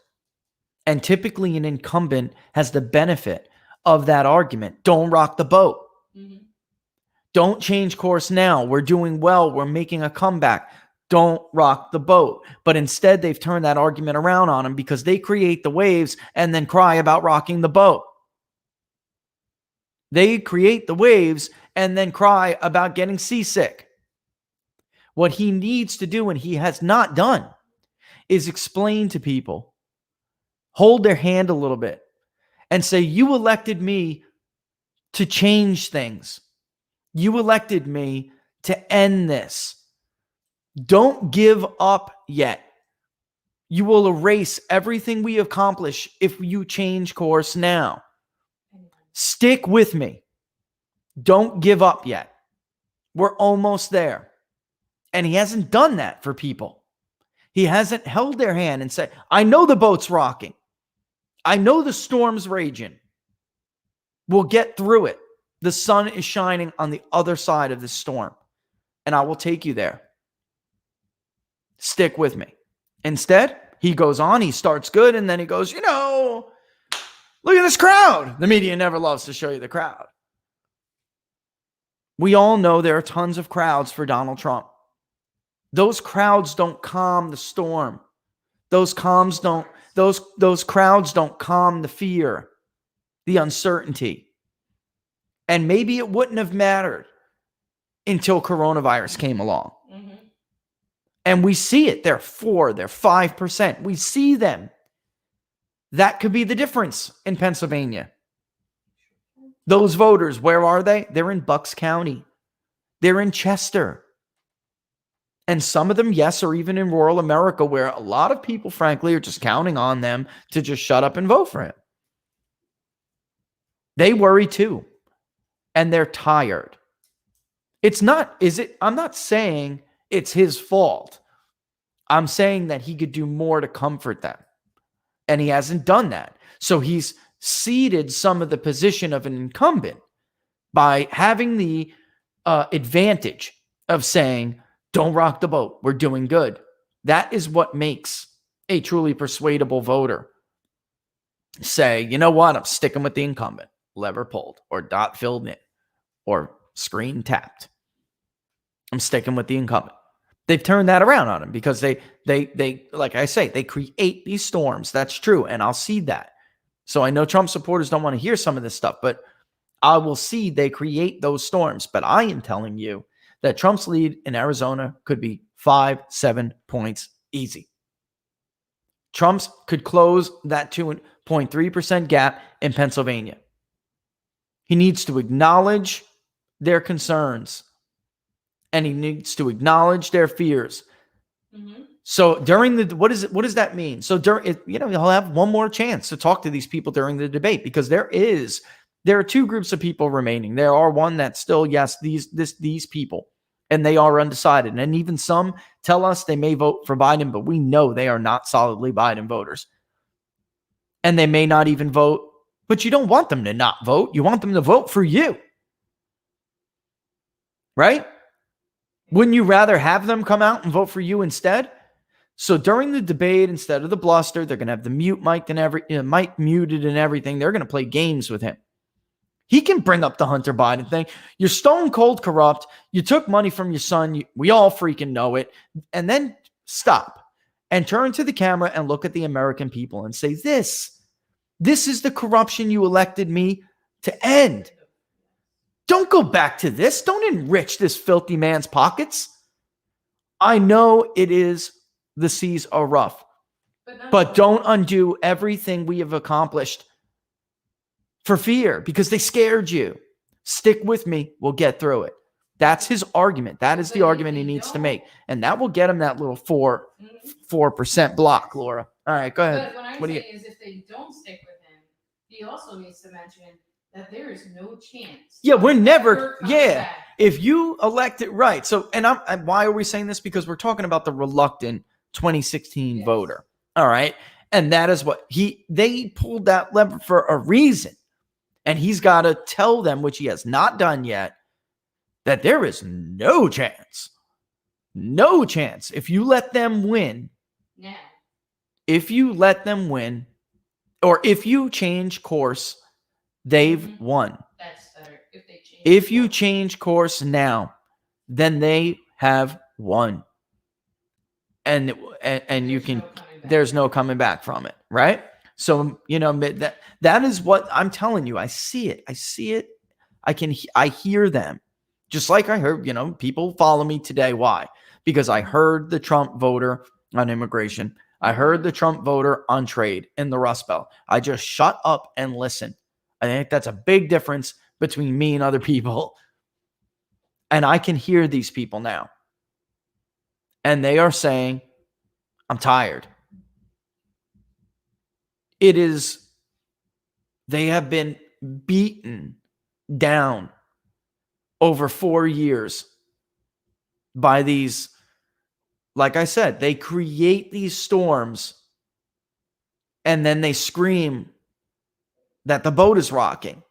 And typically an incumbent has the benefit of that argument. Don't rock the boat. Mm-hmm. Don't change course now. We're doing well. We're making a comeback. Don't rock the boat. But instead, they've turned that argument around on him because they create the waves and then cry about rocking the boat. They create the waves and then cry about getting seasick. What he needs to do, and he has not done, is explain to people, hold their hand a little bit, and say, you elected me to change things. You elected me to end this. Don't give up yet. You will erase everything we accomplish if you change course now. Stick with me. Don't give up yet. We're almost there. And he hasn't done that for people. He hasn't held their hand and said, I know the boat's rocking. I know the storm's raging. We'll get through it. The sun is shining on the other side of the storm, and I will take you there. Stick with me. Instead, he goes on, he starts good, and then he goes, look at this crowd. The media never loves to show you the crowd. We all know there are tons of crowds for Donald Trump. Those crowds don't calm the storm. Those crowds don't calm the fear, the uncertainty. And maybe it wouldn't have mattered until coronavirus came along. Mm-hmm. And we see it. They're 4%, they're 5%. We see them. That could be the difference in Pennsylvania. Those voters, where are they? They're in Bucks County. They're in Chester. And some of them, yes, are even in rural America, where a lot of people, frankly, are just counting on them to just shut up and vote for him. They worry too. And they're tired. I'm not saying it's his fault. I'm saying that he could do more to comfort them. And he hasn't done that. So he's ceded some of the position of an incumbent by having the advantage of saying, don't rock the boat. We're doing good. That is what makes a truly persuadable voter say, you know what? I'm sticking with the incumbent. Lever pulled or dot filled in or screen tapped. I'm sticking with the incumbent. They've turned that around on him because they like I say, they create these storms. That's true. And I'll cede that. So I know Trump supporters don't want to hear some of this stuff, but I will see they create those storms. But I am telling you that Trump's lead in Arizona could be 5-7 points easy. Trump's could close that 2.3% gap in Pennsylvania. He needs to acknowledge their concerns and he needs to acknowledge their fears. Mm-hmm. So during what does that mean? So he'll have one more chance to talk to these people during the debate because there are two groups of people remaining. There are one that's still, yes, these people, and they are undecided. And even some tell us they may vote for Biden, but we know they are not solidly Biden voters. And they may not even vote, but you don't want them to not vote. You want them to vote for you. Right? Wouldn't you rather have them come out and vote for you instead? So during the debate, instead of the bluster, they're going to have the mute mic and mic muted and everything. They're going to play games with him. He can bring up the Hunter Biden thing. You're stone cold corrupt. You took money from your son. We all freaking know it. And then stop and turn to the camera and look at the American people and say, this is the corruption you elected me to end. Don't go back to this. Don't enrich this filthy man's pockets. I know the seas are rough, but don't undo everything we have accomplished for fear because they scared you. Stick with me. We'll get through it. That's his argument. That is the argument he needs to make. And that will get him that little 4% block, Laura. All right, go ahead. But what I'm saying is if they don't stick with him, he also needs to mention that there is no chance. Yeah, we're never. Yeah, back. If you elect it right. So, and why are we saying this? Because we're talking about the reluctant 2016 voter. All right, and that is what they pulled that lever for a reason, and he's got to tell them, which he has not done yet, that there is no chance if you let them win. Yeah. If you let them win, or if you change course. They've won. That's better. If you change course now, then they have won. And you can, there's no coming back from it, right? So, that is what I'm telling you. I see it. I hear them. Just like I heard, people follow me today. Why? Because I heard the Trump voter on immigration. I heard the Trump voter on trade in the Rust Belt. I just shut up and listen. I think that's a big difference between me and other people. And I can hear these people now. And they are saying, I'm tired. They have been beaten down over 4 years by these, like I said, they create these storms and then they scream that the boat is rocking.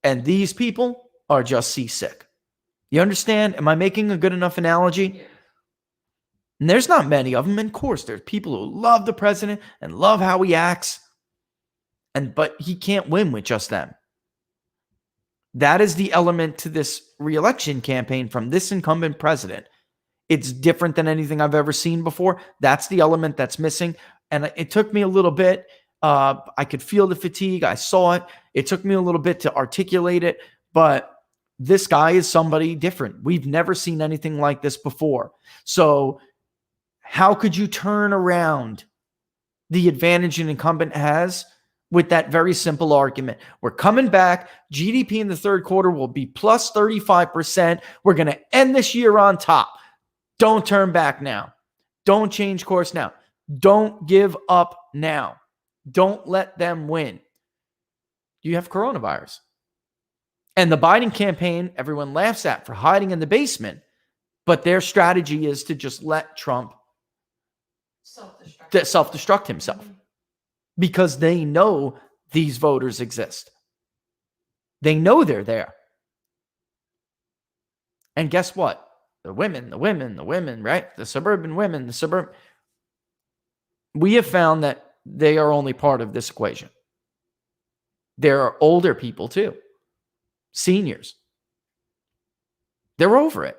And these people are just seasick. You understand? Am I making a good enough analogy? Yeah. And there's not many of them. And of course, there's people who love the president and love how he acts. But he can't win with just them. That is the element to this re-election campaign from this incumbent president. It's different than anything I've ever seen before. That's the element that's missing. And it took me a little bit. I could feel the fatigue. I saw it. It took me a little bit to articulate it. But this guy is somebody different. We've never seen anything like this before. So how could you turn around the advantage an incumbent has with that very simple argument? We're coming back. GDP in the third quarter will be plus 35%. We're going to end this year on top. Don't turn back now. Don't change course now. Don't give up now. Don't let them win. You have coronavirus. And the Biden campaign, everyone laughs at for hiding in the basement, but their strategy is to just let Trump self-destruct himself because they know these voters exist. They know they're there. And guess what? The women, right? The suburban women, we have found that they are only part of this equation. There are older people too, seniors. They're over it.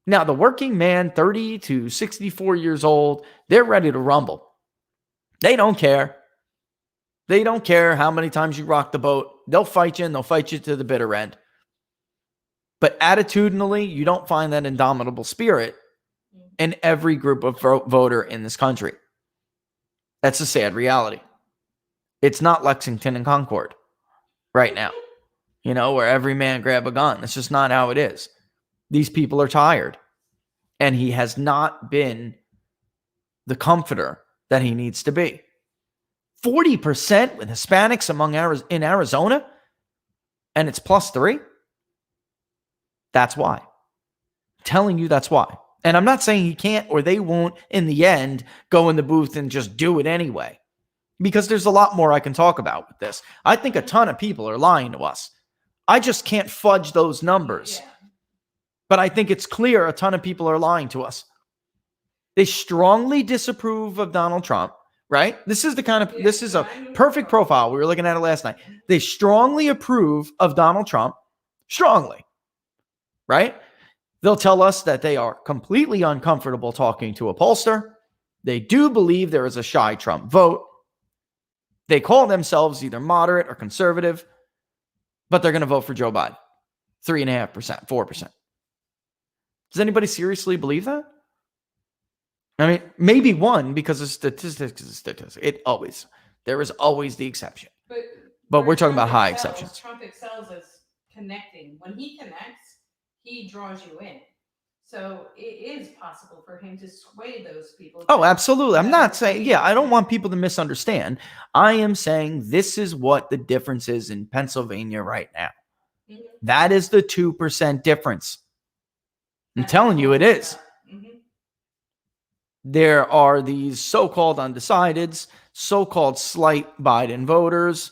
Now, the working man, 30 to 64 years old, they're ready to rumble. They don't care. They don't care how many times you rock the boat. They'll fight you, and they'll fight you to the bitter end. But attitudinally, you don't find that indomitable spirit in every group of voter in this country. That's a sad reality. It's not Lexington and Concord right now, where every man grab a gun. That's just not how it is. These people are tired. And he has not been the comforter that he needs to be. 40% with Hispanics in Arizona, and it's plus 3. That's why. I'm telling you that's why. And I'm not saying he can't or they won't in the end go in the booth and just do it anyway. Because there's a lot more I can talk about with this. I think a ton of people are lying to us. I just can't fudge those numbers. Yeah. But I think it's clear a ton of people are lying to us. They strongly disapprove of Donald Trump, right? This is a perfect profile. We were looking at it last night. They strongly approve of Donald Trump. Strongly. Right? They'll tell us that they are completely uncomfortable talking to a pollster. They do believe there is a shy Trump vote. They call themselves either moderate or conservative, but they're going to vote for Joe Biden. 3.5%, 4%. Does anybody seriously believe that? I mean, maybe one, because of statistics is statistics. There is always the exception. But we're talking about high exceptions. Trump excels as connecting. When he connects, he draws you in. So it is possible for him to sway those people. Oh, absolutely. I'm not saying, I don't want people to misunderstand. I am saying this is what the difference is in Pennsylvania right now. Mm-hmm. That is the 2% difference. I'm telling you it is. Mm-hmm. There are these so-called undecideds, so-called slight Biden voters.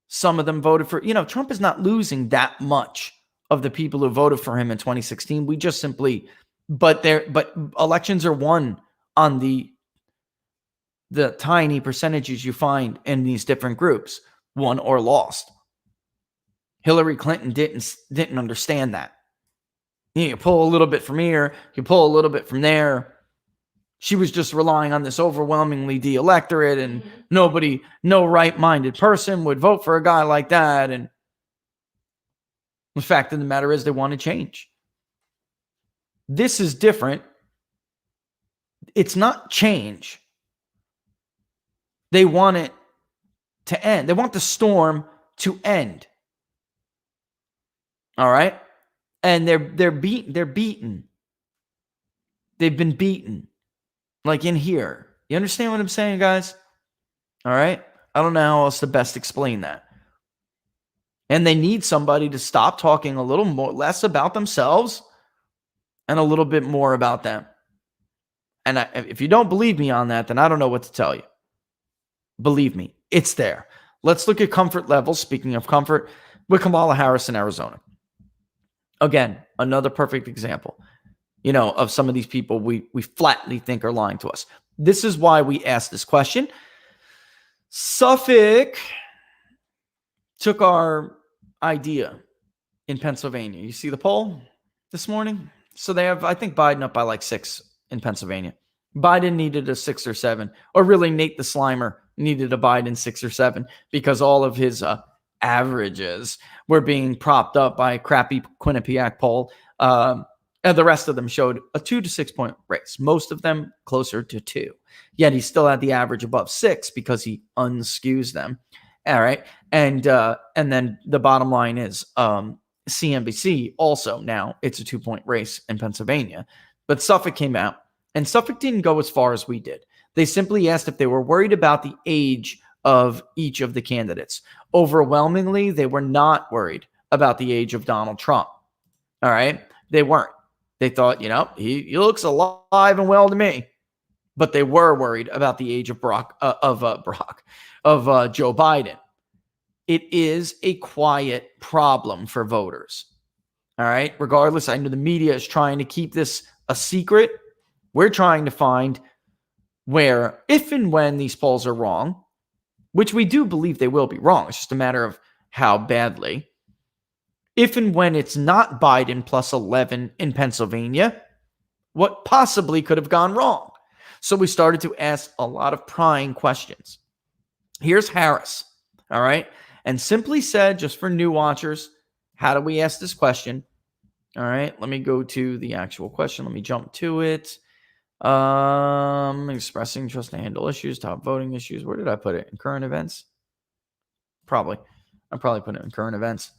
Some of them voted for, Trump is not losing that much of the people who voted for him in 2016. We just simply, but elections are won on the tiny percentages you find in these different groups, won or lost. Hillary Clinton didn't understand that. You pull a little bit from here, you pull a little bit from there. She was just relying on this overwhelmingly D electorate, and no right-minded person would vote for a guy like that. And the fact of the matter is they want to change. This is different. It's not change. They want it to end. They want the storm to end. All right? And they're beaten. They've been beaten. Like in here. You understand what I'm saying, guys? All right? I don't know how else to best explain that. And they need somebody to stop talking a little less about themselves and a little bit more about them. And if you don't believe me on that, then I don't know what to tell you. Believe me, it's there. let's look at comfort levels. Speaking of comfort, with Kamala Harris in Arizona. Again, another perfect example, of some of these people we flatly think are lying to us. This is why we asked this question. Suffolk took our idea in Pennsylvania. You see the poll this morning? So they have, I think, Biden up by like 6 in Pennsylvania. Biden needed a 6 or 7, or really Nate the Slimer needed a Biden 6 or 7 because all of his averages were being propped up by a crappy Quinnipiac poll. And the rest of them showed a 2 to 6 point race, most of them closer to 2. Yet he still had the average above 6 because he unskews them. All right. And then the bottom line is CNBC also now it's a 2-point race in Pennsylvania. But Suffolk came out, and Suffolk didn't go as far as we did. They simply asked if they were worried about the age of each of the candidates. Overwhelmingly, they were not worried about the age of Donald Trump. All right. They weren't. They thought, he looks alive and well to me. But they were worried about the age of Joe Biden. It is a quiet problem for voters. All right. Regardless, I know the media is trying to keep this a secret. We're trying to find where, if and when these polls are wrong, which we do believe they will be wrong. It's just a matter of how badly. If and when it's not Biden plus 11 in Pennsylvania, what possibly could have gone wrong? So we started to ask a lot of prying questions. Here's Harris, all right? And simply said, just for new watchers, how do we ask this question? All right, let me go to the actual question. Let me jump to it. Expressing trust to handle issues, top voting issues. Where did I put it? In current events? Probably. I probably put it in current events.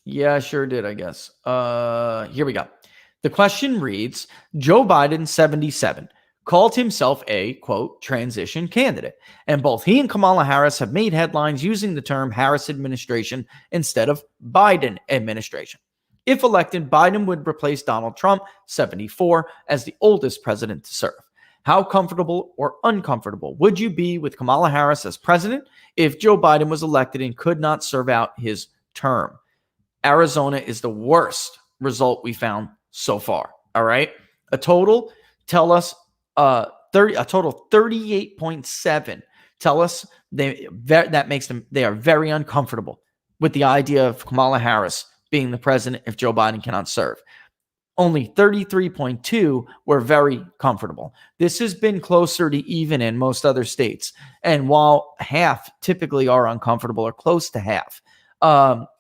Yeah, I sure did, I guess. Here we go. The question reads, Joe Biden, 77, called himself a, quote, transition candidate. And both he and Kamala Harris have made headlines using the term Harris administration instead of Biden administration. If elected, Biden would replace Donald Trump, 74, as the oldest president to serve. How comfortable or uncomfortable would you be with Kamala Harris as president if Joe Biden was elected and could not serve out his term? Arizona is the worst result we found so far. All right. A total 38.7 tell us they are very uncomfortable with the idea of Kamala Harris being the president if Joe Biden cannot serve. Only 33.2 were very comfortable. This has been closer to even in most other states. And while half typically are uncomfortable or close to half,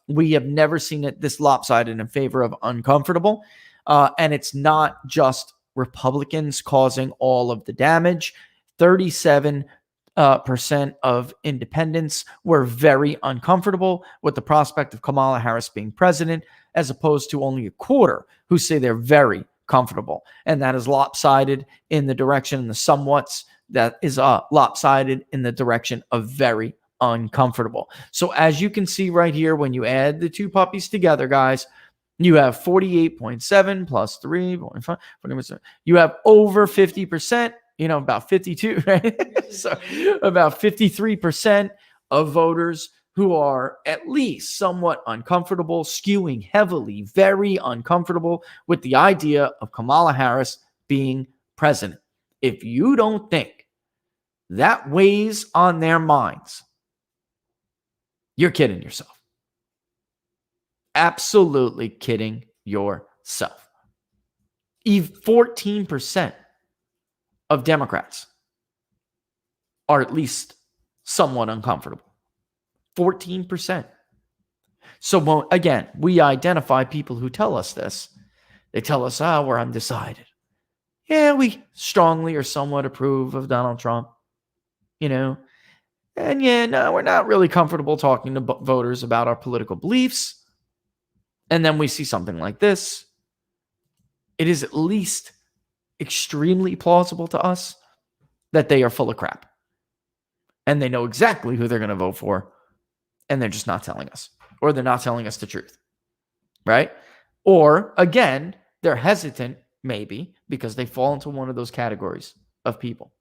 we have never seen it this lopsided in favor of uncomfortable. And it's not just Republicans causing all of the damage. 37% of independents were very uncomfortable with the prospect of Kamala Harris being president, as opposed to only a quarter who say they're very comfortable. And that is lopsided in the direction, the somewhats, that is lopsided in the direction of very uncomfortable. So as you can see right here, when you add the two puppies together, guys, you have 48.7 plus 3.5. You have over 50%, about 52, right? So about 53% of voters who are at least somewhat uncomfortable, skewing heavily, very uncomfortable with the idea of Kamala Harris being president. If you don't think that weighs on their minds, you're kidding yourself. Absolutely kidding yourself. 14% of Democrats are at least somewhat uncomfortable. 14%. So again, we identify people who tell us this. They tell us, we're undecided. Yeah, we strongly or somewhat approve of Donald Trump, And no, we're not really comfortable talking to voters about our political beliefs. And then we see something like this. It is at least extremely plausible to us that they are full of crap. And they know exactly who they're going to vote for. And they're just not telling us. Or they're not telling us the truth. Right? Or, again, they're hesitant, maybe, because they fall into one of those categories of people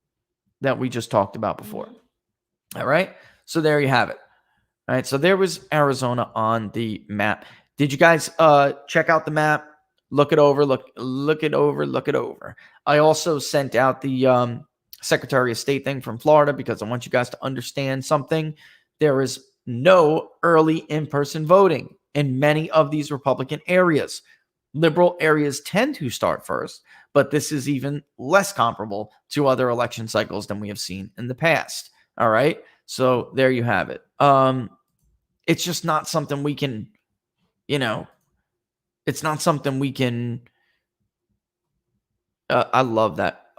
that we just talked about before. All right? So there you have it. All right. So there was Arizona on the map. Did you guys check out the map? Look it over. Look it over. I also sent out the Secretary of State thing from Florida because I want you guys to understand something. There is no early in-person voting in many of these Republican areas. Liberal areas tend to start first, but this is even less comparable to other election cycles than we have seen in the past. All right. So there you have it. It's just not something we can, it's not something we can. I love that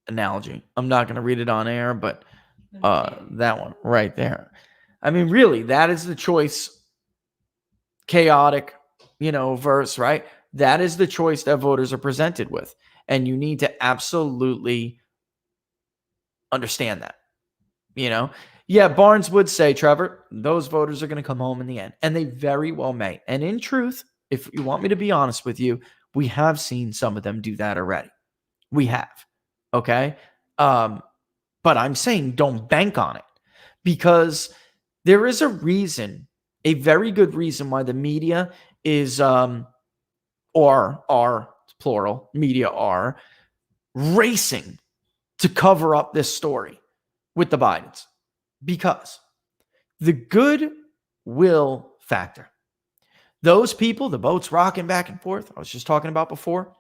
analogy. I'm not going to read it on air, but that one right there. I mean, really, that is the choice. Chaotic, verse, right? That is the choice that voters are presented with. And you need to absolutely understand that, Yeah, Barnes would say, Trevor, those voters are going to come home in the end. And they very well may. And in truth, if you want me to be honest with you, we have seen some of them do that already. We have. Okay. But I'm saying don't bank on it, because there is a reason, a very good reason why the media is, or are, plural, media are racing to cover up this story with the Bidens, because the goodwill factor, those people, the boats rocking back and forth, I was just talking about before,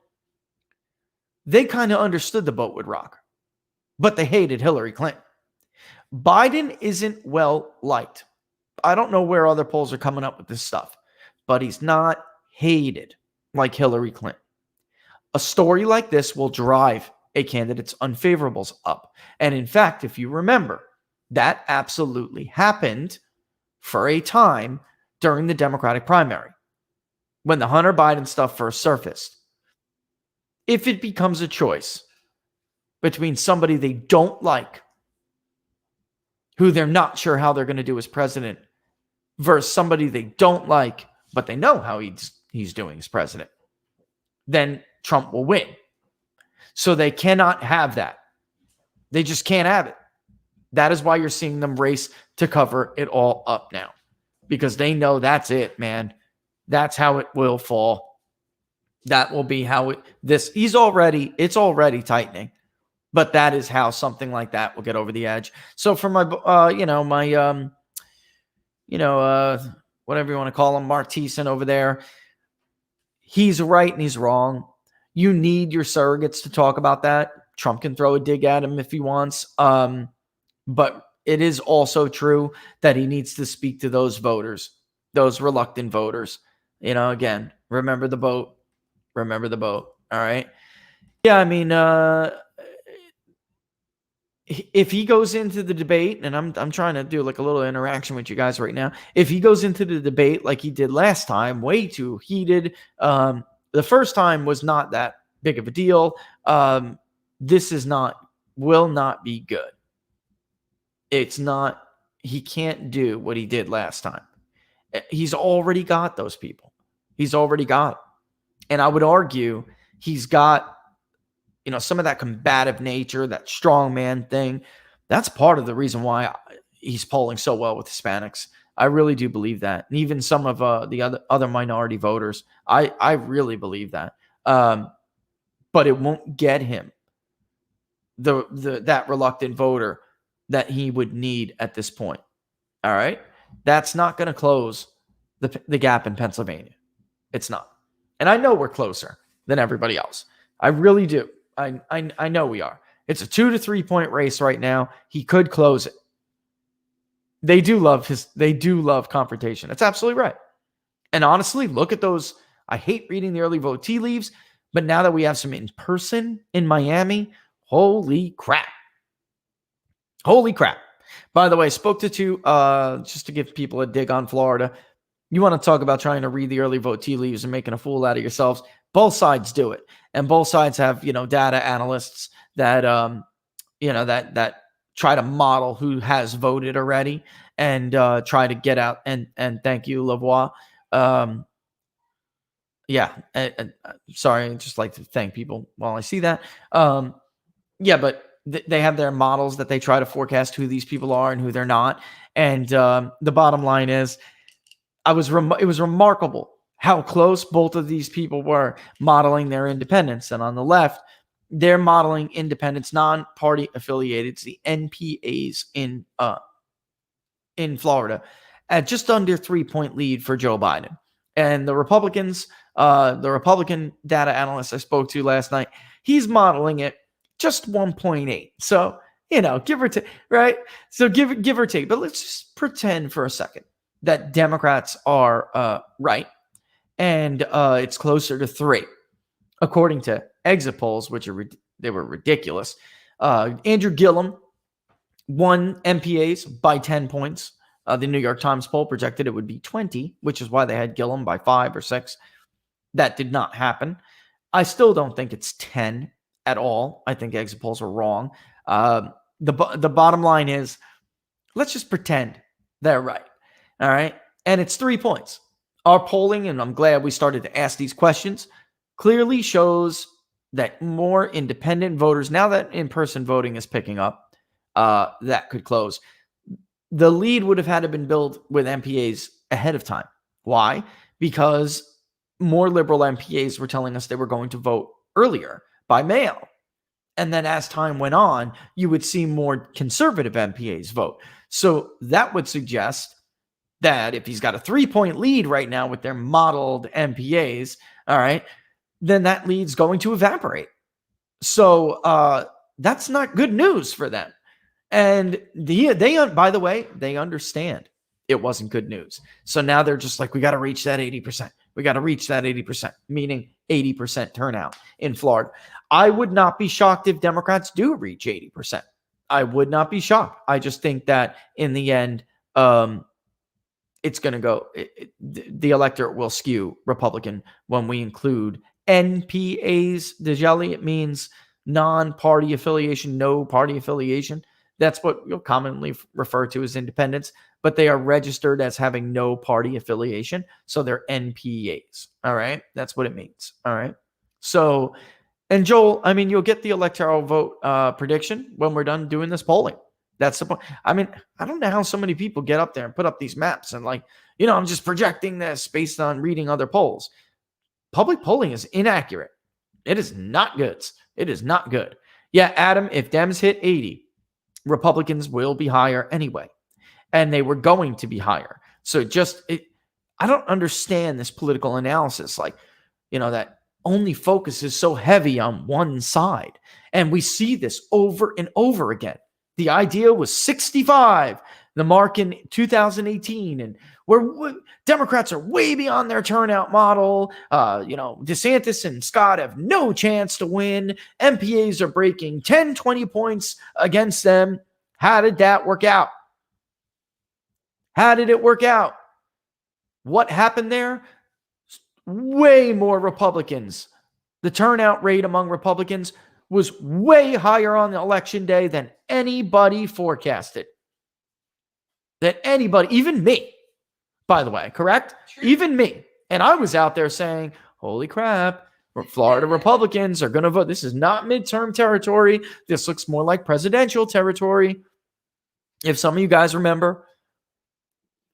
they kind of understood the boat would rock, but they hated Hillary Clinton. Biden isn't well liked. I don't know where other polls are coming up with this stuff, but he's not hated like Hillary Clinton. A story like this will drive a candidate's unfavorables up. And in fact, if you remember, that absolutely happened for a time during the Democratic primary when the Hunter Biden stuff first surfaced. If it becomes a choice between somebody they don't like, who they're not sure how they're going to do as president, versus somebody they don't like, but they know how he's doing as president, then Trump will win. So they cannot have that. They just can't have it. That is why you're seeing them race to cover it all up now, because they know that's it, man. That's how it will fall. That will be how it's already tightening, but that is how something like that will get over the edge. So for my, whatever you want to call him, Mark Thiessen over there, he's right and he's wrong. You need your surrogates to talk about that. Trump can throw a dig at him if he wants. But it is also true that he needs to speak to those voters, those reluctant voters. Again, remember the boat. Remember the boat. All right. Yeah, I mean, if he goes into the debate, and I'm trying to do like a little interaction with you guys right now. If he goes into the debate like he did last time, way too heated. The first time was not that big of a deal. This will not be good. It's not, he can't do what he did last time. He's already got those people. He's already got them. And I would argue he's got, some of that combative nature, that strongman thing. That's part of the reason why he's polling so well with Hispanics. I really do believe that. And even some of the other minority voters, I really believe that. But it won't get him that reluctant voter that he would need at this point. All right. That's not going to close the gap in Pennsylvania. It's not. And I know we're closer than everybody else. I really do. I know we are. It's a 2 to 3 point race right now. He could close it. They do love confrontation. That's absolutely right. And honestly, look at those. I hate reading the early vote tea leaves, but now that we have some in person in Miami, holy crap. Holy crap. By the way, spoke to two, just to give people a dig on Florida. You want to talk about trying to read the early vote tea leaves and making a fool out of yourselves. Both sides do it. And both sides have, data analysts that, that try to model who has voted already and try to get out. And thank you, Lavoie. Sorry, I just like to thank people while I see that. But they have their models that they try to forecast who these people are and who they're not. And the bottom line is, it was remarkable how close both of these people were modeling their independence. And on the left, they're modeling independence, non-party affiliated. It's the NPAs in Florida at just under 3-point lead for Joe Biden. And the Republicans, the Republican data analyst I spoke to last night, he's modeling it just 1.8. So, give or take, right? So give or take. But let's just pretend for a second that Democrats are right, and it's closer to 3, according to exit polls, which they were ridiculous. Andrew Gillum won MPAs by 10 points. The New York Times poll projected it would be 20, which is why they had Gillum by 5 or 6. That did not happen. I still don't think it's 10 at all. I think exit polls are wrong. The bottom line is, let's just pretend they're right. All right. And it's 3 points. Our polling, and I'm glad we started to ask these questions, clearly shows that more independent voters, now that in-person voting is picking up, that could close. The lead would have had to been built with MPAs ahead of time. Why? Because more liberal MPAs were telling us they were going to vote earlier by mail. And then as time went on, you would see more conservative MPAs vote. So that would suggest that if he's got a 3-point lead right now with their modeled MPAs, all right, then that lead's going to evaporate. So that's not good news for them. And they, by the way, they understand it wasn't good news. So now they're just like, we got to reach that 80%. We got to reach that 80%, meaning 80% turnout in Florida. I would not be shocked if Democrats do reach 80%. I would not be shocked. I just think that in the end, it's going to go, the electorate will skew Republican when we include NPAs. DeJelly, it means non-party affiliation, no party affiliation. That's what you'll commonly refer to as independents, but they are registered as having no party affiliation. So they're NPAs. All right. That's what it means. All right. So, and Joel, I mean, you'll get the electoral vote prediction when we're done doing this polling. That's the point. I mean, I don't know how so many people get up there and put up these maps and I'm just projecting this based on reading other polls. Public polling is inaccurate. It is not good. It is not good. Yeah, Adam, if Dems hit 80, Republicans will be higher anyway. And they were going to be higher. So I don't understand this political analysis. That only focuses so heavy on one side. And we see this over and over again. The idea was 65, the mark in 2018. And Democrats are way beyond their turnout model. DeSantis and Scott have no chance to win. MPAs are breaking 10, 20 points against them. How did that work out? How did it work out? What happened there? Way more Republicans. The turnout rate among Republicans was way higher on the election day than anybody forecasted. Than anybody, even me, by the way, correct? True. Even me. And I was out there saying, holy crap, Florida Republicans are going to vote. This is not midterm territory. This looks more like presidential territory. If some of you guys remember,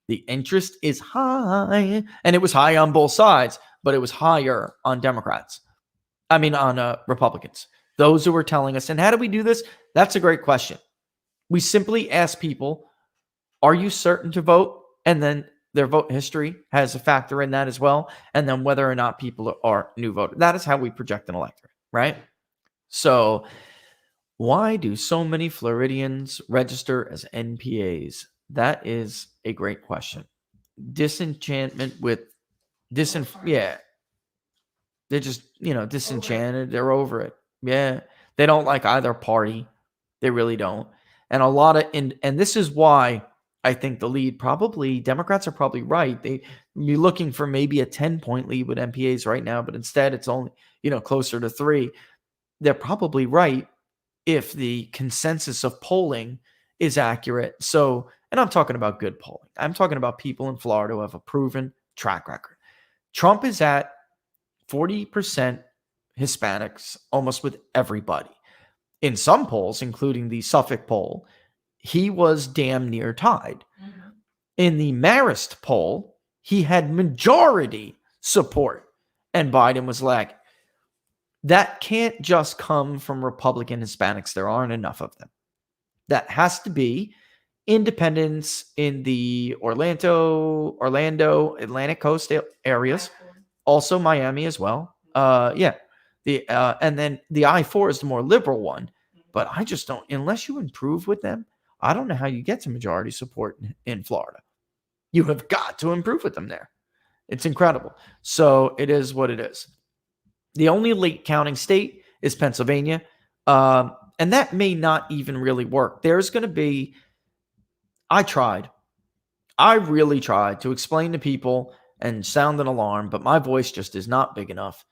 the interest is high. And it was high on both sides, but it was higher on Democrats. On Republicans. Those who were telling us. And how do we do this? That's a great question. We simply ask people, are you certain to vote? And then their vote history has a factor in that as well. And then whether or not people are new voters. That is how we project an electorate, right? So why do so many Floridians register as NPAs? That is a great question. Disenchantment with yeah. They're just, disenchanted. They're over it. Yeah. They don't like either party. They really don't. And a lot of, and this is why I think the lead Democrats are probably right. They be looking for maybe a 10-point lead with MPAs right now, but instead it's only, closer to 3. They're probably right if the consensus of polling is accurate. So, and I'm talking about good polling. I'm talking about people in Florida who have a proven track record. Trump is at 40% Hispanics, almost with everybody. in some polls, including the Suffolk poll, he was damn near tied. Mhm. In the Marist poll, he had majority support, and Biden was lagging. That can't just come from Republican Hispanics. There aren't enough of them. That has to be independents in the Orlando, Atlantic coast areas, also Miami as well. And then the I-4 is the more liberal one, but I just don't, unless you improve with them, I don't know how you get to majority support in Florida. You have got to improve with them there. It's incredible. So it is what it is. The only late counting state is Pennsylvania. And that may not even really work. There's going to be, I really tried to explain to people and sound an alarm, but my voice just is not big enough.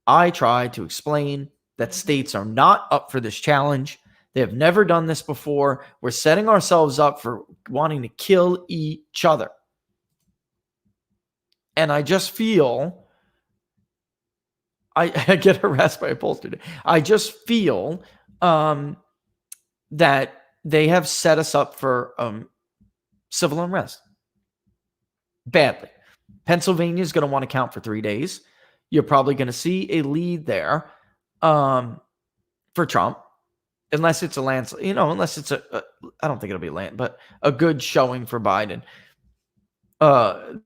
I tried to explain that states are not up for this challenge. They have never done this before. We're setting ourselves up for wanting to kill each other. And I just feel, I get harassed by a pollster today. I just feel that they have set us up for civil unrest badly. Pennsylvania is going to want to count for 3 days. You're probably going to see a lead there for Trump, unless it's a landslide, unless it's I don't think it'll be a land, but a good showing for Biden.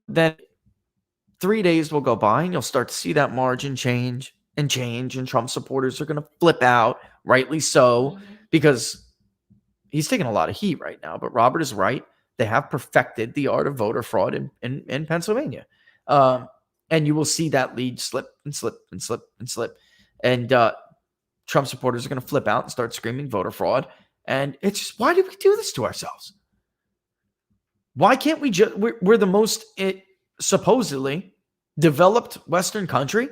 Then 3 days will go by and you'll start to see that margin change, and Trump supporters are going to flip out, rightly so, because he's taking a lot of heat right now. But Robert is right. They have perfected the art of voter fraud in Pennsylvania. And you will see that lead slip and slip and slip and slip. And Trump supporters are going to flip out and start screaming voter fraud. And it's just, why did we do this to ourselves? Why can't we just, we're the most supposedly developed Western country.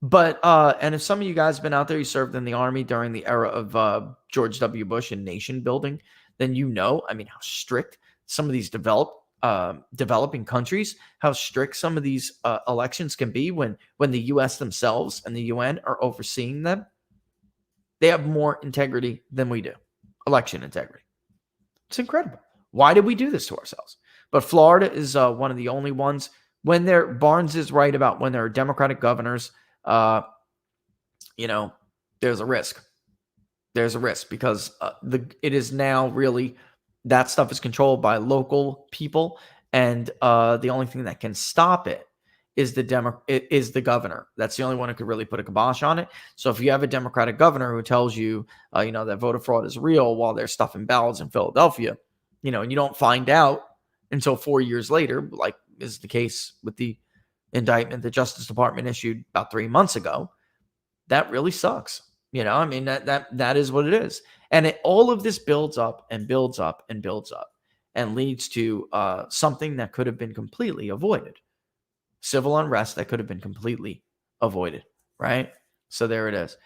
But, and if some of you guys have been out there, you served in the Army during the era of George W. Bush and nation building, then how strict some of these developing countries, how strict some of these elections can be when the U.S. themselves and the UN are overseeing them. They have more integrity than we do. Election integrity. It's incredible. Why did we do this to ourselves? But Florida is one of the only ones. Barnes is right about when there are Democratic governors, there's a risk. There's a risk because it is now really, that stuff is controlled by local people, and the only thing that can stop it is the governor. That's the only one who could really put a kibosh on it. So if you have a Democratic governor who tells you, that voter fraud is real while they're stuffing ballots in Philadelphia, and you don't find out until 4 years later, like is the case with the indictment the Justice Department issued about 3 months ago, that really sucks. That is what it is. And all of this builds up and builds up and builds up and leads to something that could have been completely avoided. Civil unrest that could have been completely avoided, right? So there it is.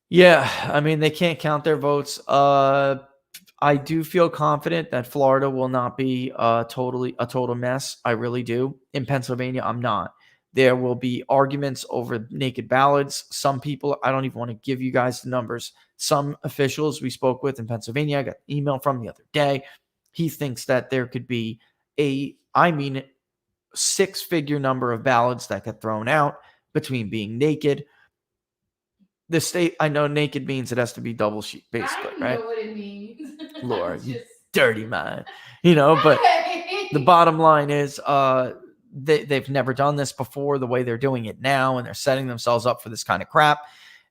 Yeah, they can't count their votes. I do feel confident that Florida will not be a total mess. I really do. In Pennsylvania, I'm not. There will be arguments over naked ballots. Some people, I don't even want to give you guys the numbers. Some officials we spoke with in Pennsylvania, I got an email from the other day. He thinks that there could be six-figure number of ballots that get thrown out between being naked. The state, I know naked means it has to be double sheet, basically, right? I know what it means. Lord, you dirty mind. But the bottom line is they've never done this before the way they're doing it now, and they're setting themselves up for this kind of crap.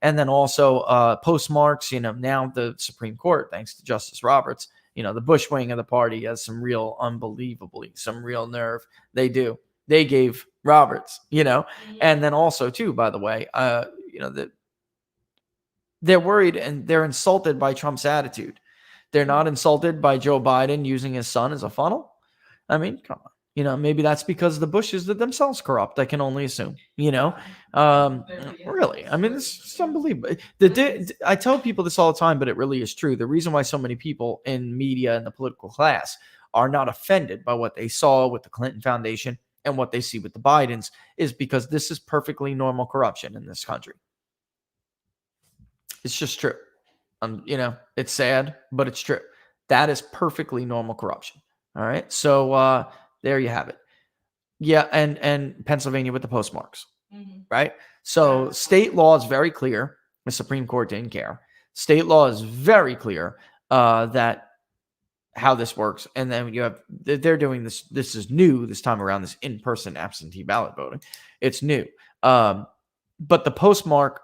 And then also postmarks, now the Supreme Court, thanks to Justice Roberts, the Bush wing of the party has some real nerve. They do. They gave Roberts, and then also too, by the way, they're worried and they're insulted by Trump's attitude. They're not insulted by Joe Biden using his son as a funnel. Come on. Maybe that's because the Bushes are themselves corrupt. I can only assume, really. It's unbelievable. I tell people this all the time, but it really is true. The reason why so many people in media and the political class are not offended by what they saw with the Clinton Foundation and what they see with the Bidens is because this is perfectly normal corruption in this country. It's just true. It's sad, but it's true. That is perfectly normal corruption. All right. So there you have it. Yeah, and Pennsylvania with the postmarks. Right? So state law is very clear. The Supreme Court didn't care. State law is very clear that how this works. And then they're doing this. This is new this time around, this in-person absentee ballot voting. It's new. But the postmark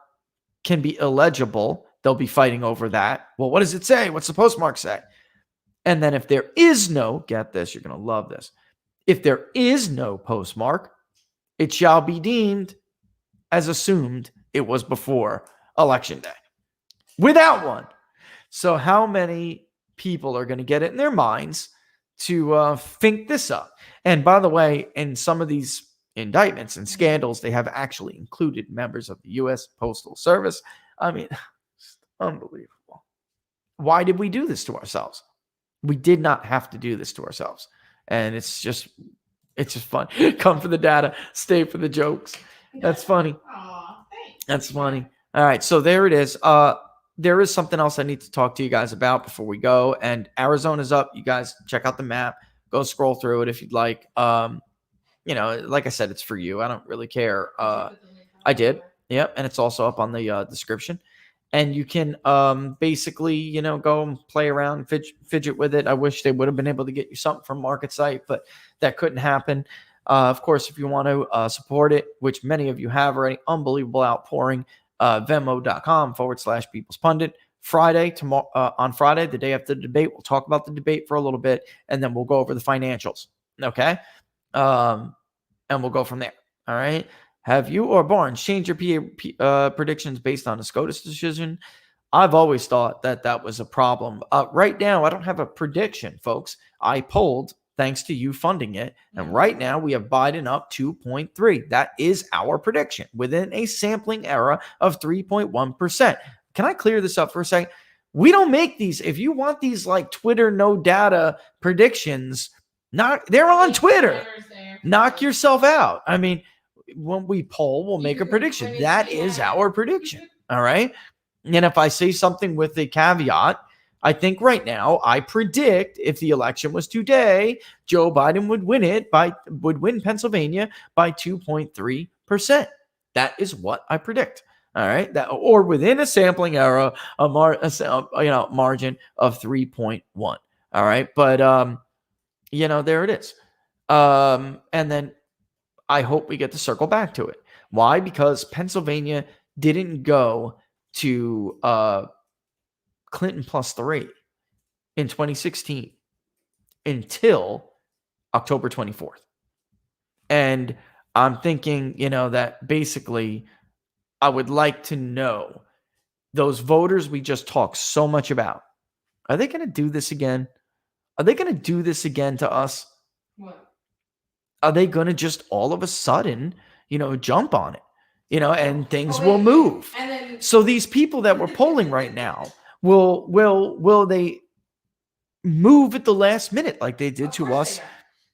can be illegible. They'll be fighting over that. Well, what does it say? What's the postmark say? And then if there is no, get this, you're going to love this. If there is no postmark, it shall be deemed as assumed it was before Election Day without one. So how many people are going to get it in their minds to think this up? And by the way, in some of these indictments and scandals, they have actually included members of the U.S. Postal Service. I mean, it's unbelievable. Why did we do this to ourselves? We did not have to do this to ourselves. And it's just fun. Come for the data, stay for the jokes. That's funny. Aw, thanks. That's funny. All right, so there it is. There is something else I need to talk to you guys about before we go. And Arizona's up. You guys check out the map. Go scroll through it if you'd like. Like I said, it's for you. I don't really care. I did. Yep, and it's also up on the description. And you can basically, go and play around, fidget with it. I wish they would have been able to get you something from Market Site, but that couldn't happen. Of course, if you want to support it, which many of you have already, unbelievable outpouring, Venmo.com/People's Pundit. Friday, tomorrow, on Friday, the day after the debate, we'll talk about the debate for a little bit, and then we'll go over the financials. Okay? And we'll go from there. All right? Have you or Barnes changed your PA predictions based on a SCOTUS decision? I've always thought that was a problem. Right now, I don't have a prediction, folks. I polled thanks to you funding it. And right now, we have Biden up 2.3. That is our prediction within a sampling error of 3.1%. Can I clear this up for a second? We don't make these. If you want these like Twitter no data predictions, they're on Twitter. Knock yourself out. I mean, when we poll, we'll make a prediction. That is our prediction. All right. And if I say something with a caveat, I think right now I predict if the election was today, Joe Biden would win Pennsylvania by 2.3%. That is what I predict. All right. Or within a sampling error, margin of 3.1. All right. But, there it is. And then I hope we get to circle back to it. Why? Because Pennsylvania didn't go to Clinton +3 in 2016 until October 24th. And I'm thinking, that basically I would like to know those voters we just talked so much about. Are they going to do this again? Are they going to do this again to us? What? Are they going to just all of a sudden, jump on it, and things will move? And then, So these people that we're polling right now, will they move at the last minute like they did of to course us?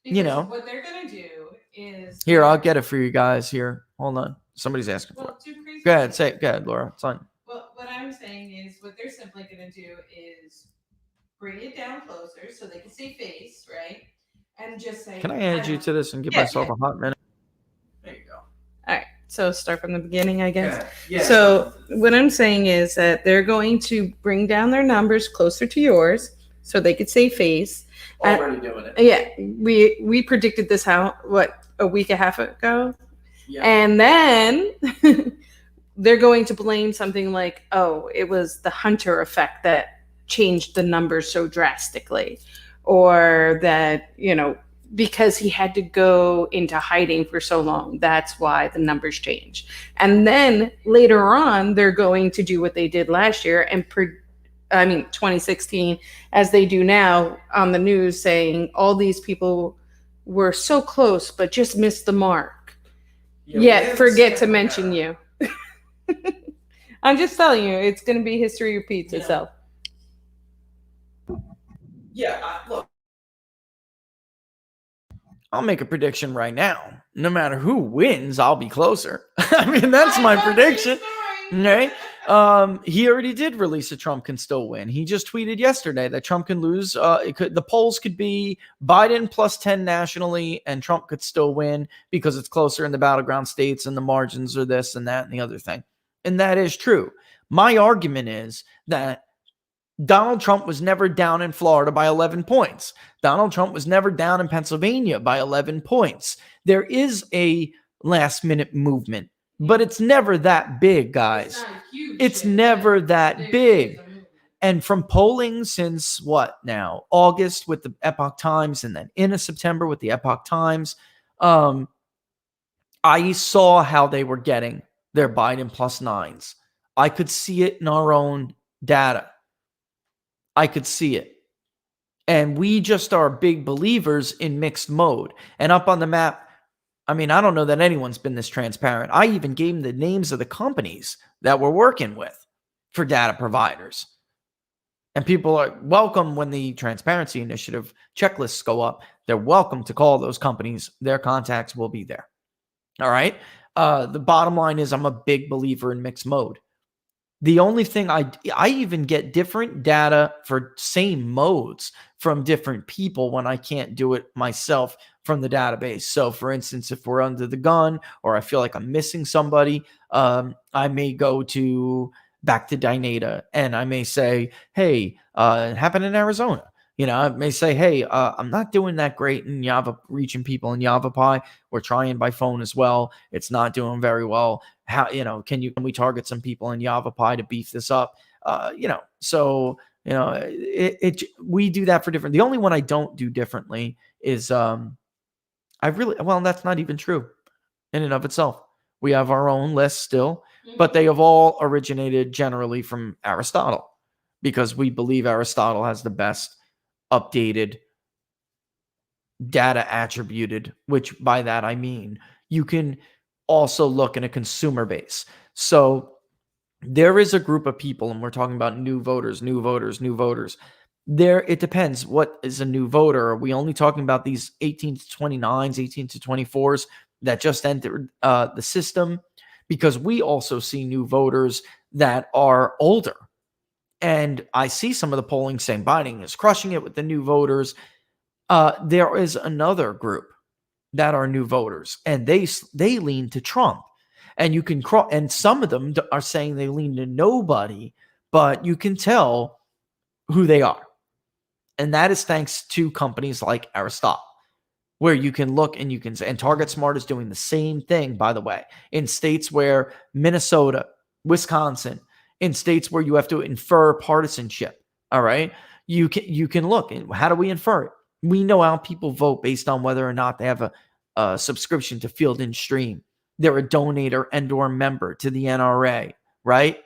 they don't. Because know. what they're going to do is. Here, I'll get it for you guys here. Hold on. Somebody's asking for Well, it. too crazy. Go ahead, Laura. It's on. Well, what I'm saying is what they're simply going to do is bring it down closer so they can see face, right? And just say. Can I add you to this and give Yeah, myself a hot minute? There you go. All right. So start from the beginning, I guess. Yeah. So what I'm saying is that they're going to bring down their numbers closer to yours so they could save face. Already doing it. Yeah, we predicted this a week and a half ago. Yeah. And then they're going to blame something like, oh, it was the Hunter effect that changed the numbers so drastically, or that, because he had to go into hiding for so long, that's why the numbers changed. And then later on, they're going to do what they did last year and 2016, as they do now on the news, saying all these people were so close, but just missed the mark. Yet forget to mention you. I'm just telling you, it's going to be history repeats itself. Yeah, look. I'll make a prediction right now. No matter who wins, I'll be closer. I mean, that's my prediction. Right? He already did release a Trump can still win. He just tweeted yesterday that Trump can lose. The polls could be Biden plus 10 nationally, and Trump could still win because it's closer in the battleground states and the margins are this and that and the other thing. And that is true. My argument is that Donald Trump was never down in Florida by 11 points. Donald Trump was never down in Pennsylvania by 11 points. There is a last minute movement, but it's never that big, guys. It's never that big. And from polling since what now? August with the Epoch Times and then into September with the Epoch Times, I saw how they were getting their Biden plus nines. I could see it in our own data. I could see it. And we just are big believers in mixed mode. And up on the map, I mean, I don't know that anyone's been this transparent. I even gave them the names of the companies that we're working with for data providers. And people are welcome when the Transparency Initiative checklists go up. They're welcome to call those companies. Their contacts will be there. All right. The bottom line is I'm a big believer in mixed mode. The only thing I even get different data for same modes from different people when I can't do it myself from the database. So for instance, if we're under the gun or I feel like I'm missing somebody, I may go back to Dynata and I may say, hey, it happened in Arizona. I may say, hey, I'm not doing that great in Java, reaching people in Yavapai. We're trying by phone as well. It's not doing very well. How, can we target some people in Yavapai to beef this up? We do that for different. The only one I don't do differently is, that's not even true in and of itself. We have our own list still, but they have all originated generally from Aristotle because we believe Aristotle has the best updated data attributed, which by that I mean you can also look in a consumer base. So there is a group of people, and we're talking about new voters. There, it depends. What is a new voter? Are we only talking about these 18 to 29s, 18 to 24s that just entered the system? Because we also see new voters that are older. And I see some of the polling saying Biden is crushing it with the new voters. There is another group that are new voters, and they lean to Trump. And you can and some of them are saying they lean to nobody, but you can tell who they are. And that is thanks to companies like Aristotle, where you can look and you can say, and Target Smart is doing the same thing, by the way, in states where Minnesota, Wisconsin, in states where you have to infer partisanship. All right. You can look, and how do we infer it? We know how people vote based on whether or not they have a subscription to Field and Stream. They're a donator and or member to the NRA, right?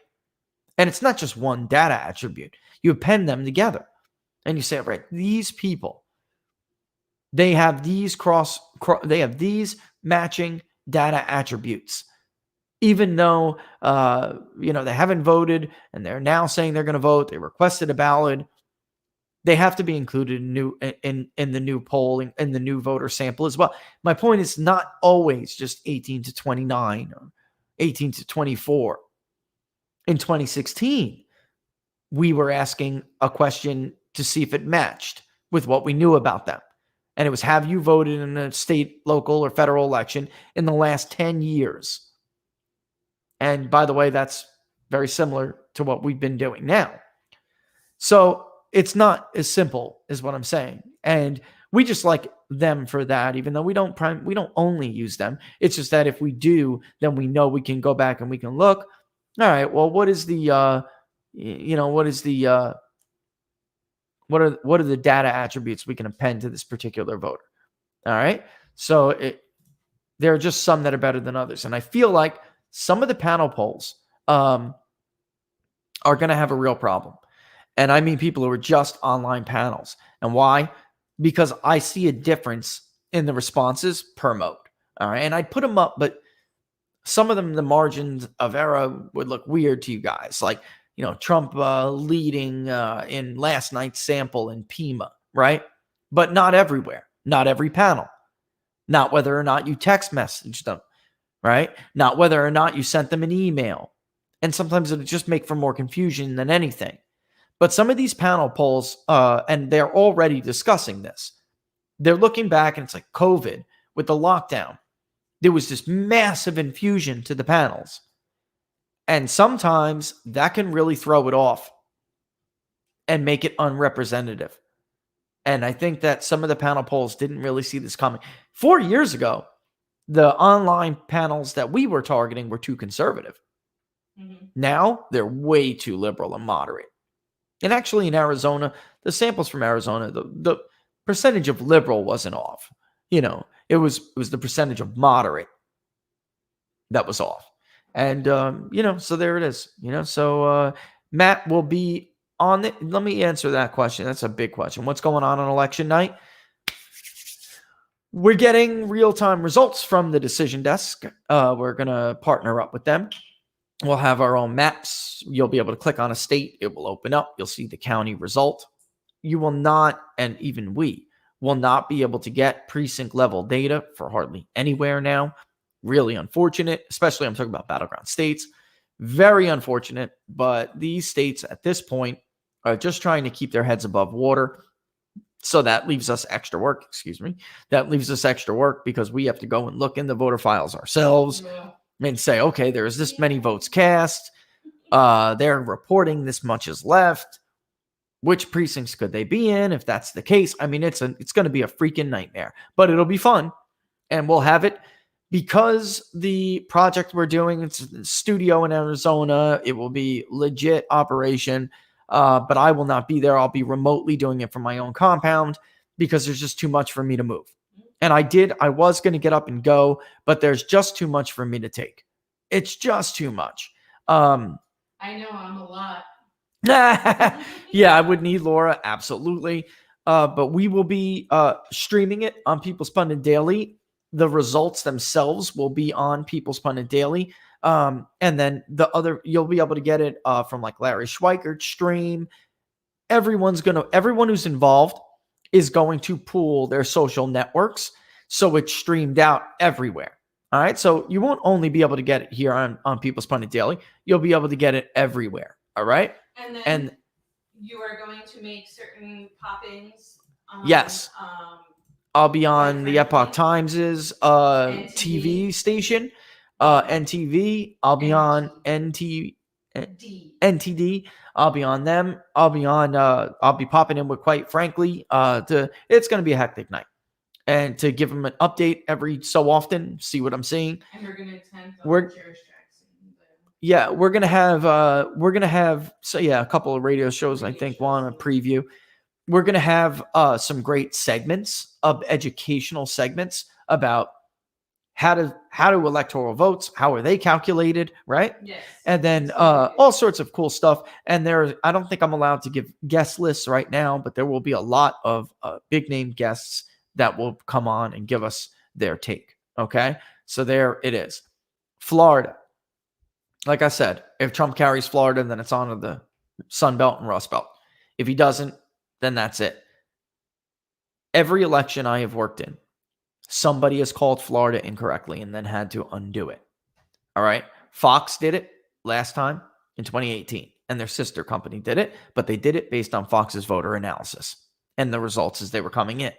And it's not just one data attribute. You append them together and you say, all right, these people, they have these they have these matching data attributes. Even though, they haven't voted and they're now saying they're going to vote, they requested a ballot, they have to be included in the new polling, in the new voter sample as well. My point is not always just 18 to 29 or 18 to 24. In 2016, we were asking a question to see if it matched with what we knew about them. And it was, have you voted in a state, local, or federal election in the last 10 years? And by the way, that's very similar to what we've been doing now. So it's not as simple as what I'm saying. And we just like them for that, even though we don't only use them. It's just that if we do, then we know we can go back and we can look. All right, well, what are the data attributes we can append to this particular voter? All right. So there are just some that are better than others. And I feel like some of the panel polls are going to have a real problem. And I mean people who are just online panels. And why? Because I see a difference in the responses per mode. All right. And I put them up, but some of them, the margins of error would look weird to you guys. Like, Trump leading in last night's sample in Pima, right? But not everywhere, not every panel, not whether or not you text messaged them, right? Not whether or not you sent them an email. And sometimes it'll just make for more confusion than anything. But some of these panel polls, and they're already discussing this, they're looking back and it's like COVID with the lockdown. There was this massive infusion to the panels. And sometimes that can really throw it off and make it unrepresentative. And I think that some of the panel polls didn't really see this coming. 4 years ago, the online panels that we were targeting were too conservative. Mm-hmm. Now they're way too liberal and moderate. And actually in Arizona, the samples from Arizona, the percentage of liberal wasn't off. You know, it was the percentage of moderate that was off. And, you know, so there it is. You know, so Matt will be on it. Let me answer that question. That's a big question. What's going on election night? We're getting real-time results from the decision desk. We're going to partner up with them. We'll have our own maps. You'll be able to click on a state. It will open up. You'll see the county result. You will not, and even we will not be able to get precinct level data for hardly anywhere now. Really unfortunate, especially I'm talking about battleground states. Very unfortunate, but these states at this point are just trying to keep their heads above water. So that leaves us extra work, That leaves us extra work because we have to go and look in the voter files ourselves. Yeah. And say, okay, there's this many votes cast. They're reporting this much is left. Which precincts could they be in? If that's the case, I mean, it's going to be a freaking nightmare, but it'll be fun. And we'll have it because the project we're doing, it's a studio in Arizona. It will be legit operation, but I will not be there. I'll be remotely doing it from my own compound because there's just too much for me to move. And I was going to get up and go, but there's just too much for me to take. It's just too much. I know I'm a lot. Yeah, I would need Laura. Absolutely. But we will be streaming it on People's Pundit Daily. The results themselves will be on People's Pundit Daily. And then you'll be able to get it from like Larry Schweikert's stream. Everyone who's involved is going to pool their social networks so it's streamed out everywhere. All right. So you won't only be able to get it here on People's Pundit Daily. You'll be able to get it everywhere. All right. And then And you are going to make certain poppings. Yes. I'll be on the Epoch Times's NTV. TV station, NTV. I'll be on NTD. I'll be on them. I'll be popping in with, quite frankly, it's going to be a hectic night. And to give them an update every so often, see what I'm seeing. And we're going to attend We're- Cheerish Tracks. Yeah, we're gonna have a couple of radio shows. I think one a preview. We're gonna have some great segments of educational segments about how do electoral votes, how are they calculated, right? Yes. And then all sorts of cool stuff. And I don't think I'm allowed to give guest lists right now, but there will be a lot of big name guests that will come on and give us their take. Okay, so there it is. Florida. Like I said, if Trump carries Florida, then it's on to the Sun Belt and Rust Belt. If he doesn't, then that's it. Every election I have worked in, somebody has called Florida incorrectly and then had to undo it. All right. Fox did it last time in 2018, and their sister company did it, but they did it based on Fox's voter analysis and the results as they were coming in.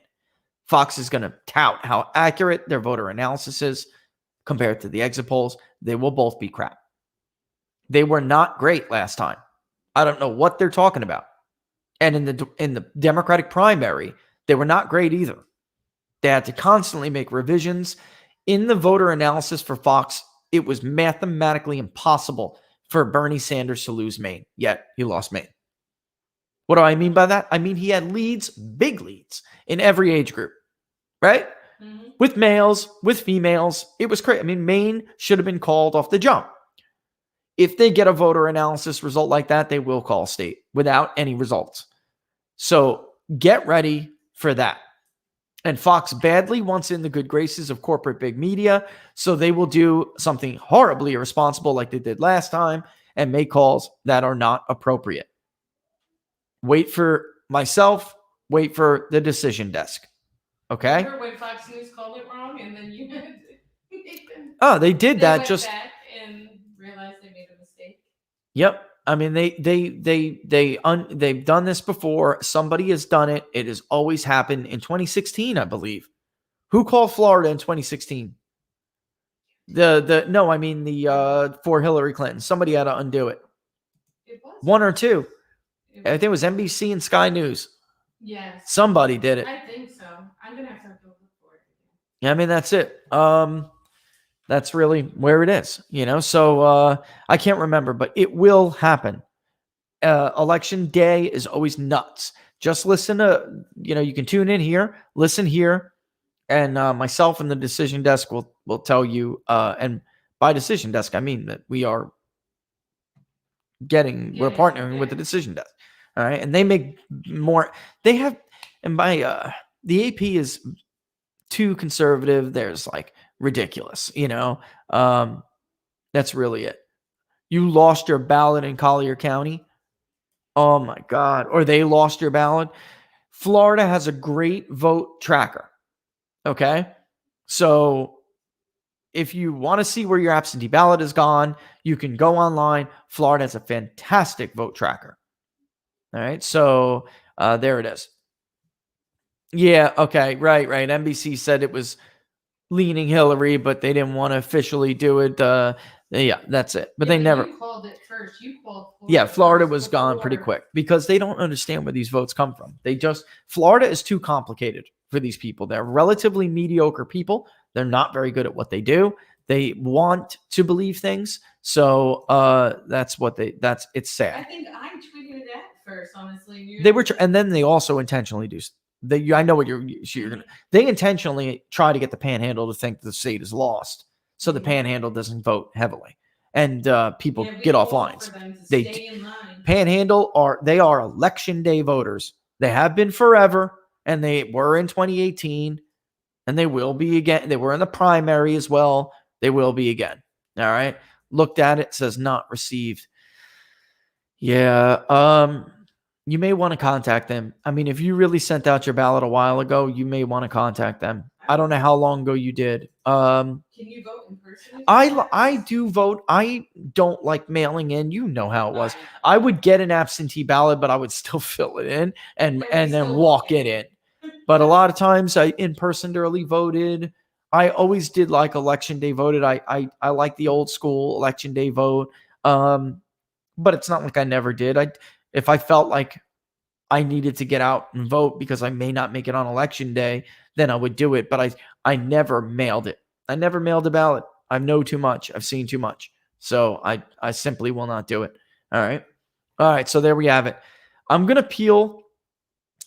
Fox is going to tout how accurate their voter analysis is compared to the exit polls. They will both be crap. They were not great last time. I don't know what they're talking about. And in the Democratic primary, they were not great either. They had to constantly make revisions. In the voter analysis for Fox, it was mathematically impossible for Bernie Sanders to lose Maine, yet he lost Maine. What do I mean by that? I mean he had leads, big leads, in every age group, right? Mm-hmm. With males, with females. It was crazy. I mean, Maine should have been called off the jump. If they get a voter analysis result like that, they will call state without any results. So get ready for that. And Fox badly wants in the good graces of corporate big media, so they will do something horribly irresponsible like they did last time and make calls that are not appropriate. Wait for myself, wait for the decision desk. Okay? Remember when Fox News called it wrong and then you had to make them? Oh, they did They that went just... back and realized they made a mistake. Yep. I mean, they've done this before. Somebody has done it. It has always happened. In 2016, I believe. Who called Florida in 2016? No, I mean for Hillary Clinton. Somebody had to undo it. It was One or two. It I think it was NBC and Sky News. Yes. Somebody did it. I think so. I'm gonna have to look for it. Yeah, I mean, that's it. That's really where it is, So I can't remember, but it will happen. Election day is always nuts. Just listen to, you can tune in here, listen here, and myself and the decision desk will tell you. And by decision desk, I mean that we're partnering with the decision desk. All right, and they make more. They have, and by the AP is too conservative. There's like ridiculous, That's really it. You lost your ballot in Collier County. Oh my God. Or they lost your ballot. Florida has a great vote tracker. Okay. So if you want to see where your absentee ballot is gone, you can go online. Florida has a fantastic vote tracker. All right. So there it is. Yeah. Okay. Right. NBC said it was leaning Hillary, but they didn't want to officially do it. Yeah, that's it. But they never. You called it first. You called Florida. Yeah, Florida was gone pretty quick because they don't understand where these votes come from. Florida is too complicated for these people. They're relatively mediocre people. They're not very good at what they do. They want to believe things. So it's sad. I think I tweeted it at first, honestly. And then they also intentionally do. I know what you're gonna. They intentionally try to get the Panhandle to think the state is lost, so the Panhandle doesn't vote heavily, and people get off lines. Panhandle are election day voters. They have been forever, and they were in 2018, and they will be again. They were in the primary as well. They will be again. All right. Looked at it, says not received. Yeah. You may want to contact them. I mean, if you really sent out your ballot a while ago, you may want to contact them. I don't know how long ago you did. Can you vote in person? I do vote. I don't like mailing in. You know how it was. I would get an absentee ballot, but I would still fill it in and then walk it in. But a lot of times I in person early voted. I always did like election day voted. I like the old school election day vote. But it's not like I never did. If I felt like I needed to get out and vote because I may not make it on election day, then I would do it. But I never mailed it. I never mailed a ballot. I know too much. I've seen too much. So I simply will not do it. All right. So there we have it. I'm going to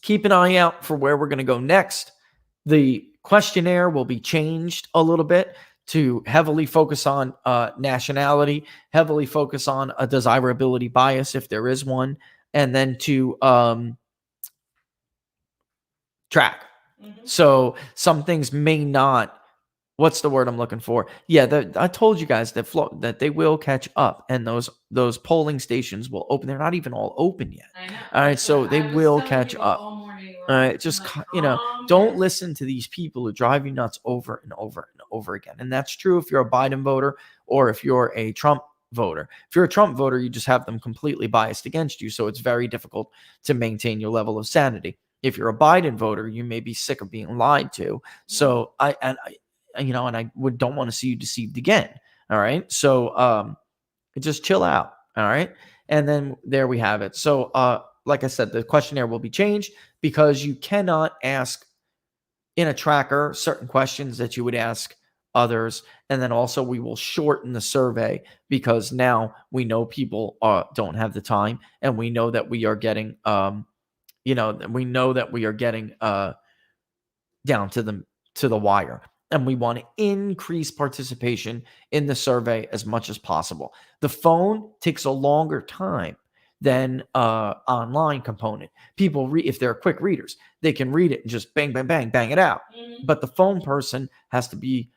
keep an eye out for where we're going to go next. The questionnaire will be changed a little bit to heavily focus on nationality, heavily focus on a desirability bias if there is one, and then to track. Mm-hmm. So some things may not. What's the word I'm looking for? Yeah, I told you guys that they will catch up, and those polling stations will open. They're not even all open yet. I know. All right, so they will catch up. All right, just don't listen to these people who drive you nuts over and over and over again. And that's true if you're a Biden voter or if you're a Trump voter. If you're a Trump voter, you just have them completely biased against you, so it's very difficult to maintain your level of sanity. If you're a Biden voter, you may be sick of being lied to. So I don't want to see you deceived again. All right. So just chill out. All right. And then there we have it. So like I said, the questionnaire will be changed because you cannot ask in a tracker certain questions that you would ask others. And then also we will shorten the survey because now we know people don't have the time, and we know that we are getting, down to the wire. And we want to increase participation in the survey as much as possible. The phone takes a longer time than online component. People if they're quick readers, they can read it and just bang, bang, bang, bang it out. Mm-hmm. But the phone person has to be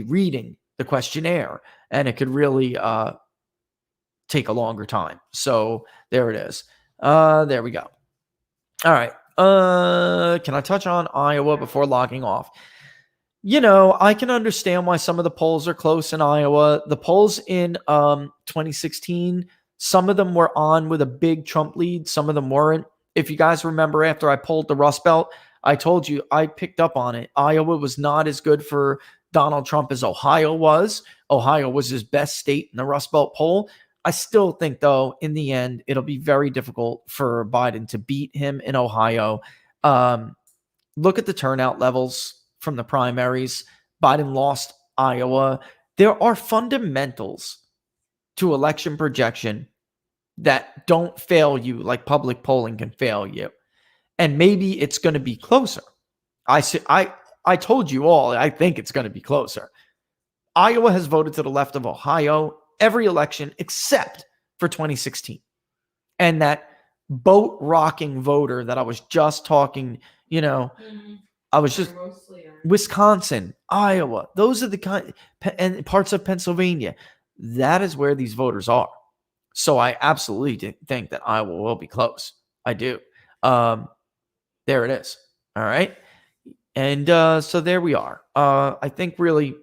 reading the questionnaire, and it could really take a longer time. So there it is. There we go. All right. Can I touch on Iowa before logging off? I can understand why some of the polls are close in Iowa. The polls in 2016, Some of them were on with a big Trump lead. Some of them weren't. If you guys remember, after I pulled the Rust Belt, I told you I picked up on it. Iowa was not as good for Donald Trump as Ohio was. Ohio was his best state in the Rust Belt poll. I still think, though, in the end, it'll be very difficult for Biden to beat him in Ohio. Look at the turnout levels from the primaries. Biden lost Iowa. There are fundamentals to election projection that don't fail you like public polling can fail you. And maybe it's going to be closer. I told you all, I think it's going to be closer. Iowa has voted to the left of Ohio every election except for 2016. And that boat rocking voter that I was just talking, I was just Wisconsin, Iowa, those are the kind, and parts of Pennsylvania. That is where these voters are. So I absolutely think that Iowa will be close. I do. There it is. All right. And so there we are. I think really,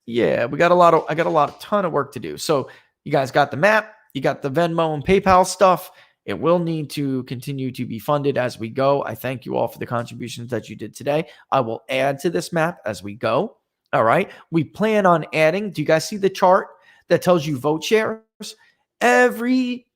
I got a ton of work to do. So you guys got the map, you got the Venmo and PayPal stuff. It will need to continue to be funded as we go. I thank you all for the contributions that you did today. I will add to this map as we go. All right. We plan on adding. Do you guys see the chart that tells you vote shares? Every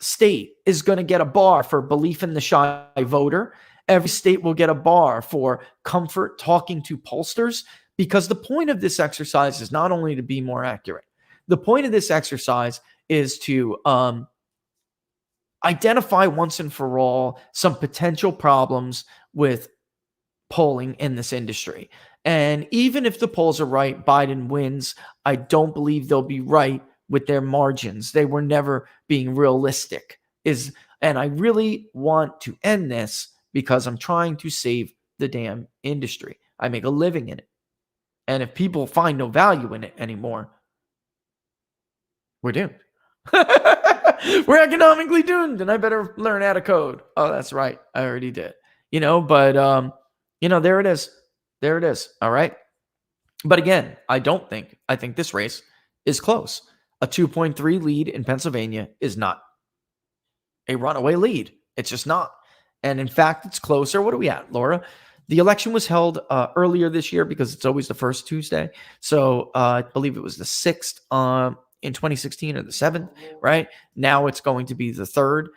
state is going to get a bar for belief in the shy voter. Every state will get a bar for comfort talking to pollsters, because the point of this exercise is not only to be more accurate. The point of this exercise is to identify once and for all some potential problems with polling in this industry. And even if the polls are right, Biden wins, I don't believe they'll be right with their margins. They were never being realistic. And I really want to end this because I'm trying to save the damn industry. I make a living in it. And if people find no value in it anymore, we're doomed. We're economically doomed, and I better learn how to code. Oh, that's right. I already did. But there it is. There it is. All right. But again, I think this race is close. A 2.3 lead in Pennsylvania is not a runaway lead. It's just not. And in fact, it's closer. What are we at, Laura? The election was held earlier this year because it's always the first Tuesday. So I believe it was the 6th in 2016 or the 7th, right? Now it's going to be the 3rd.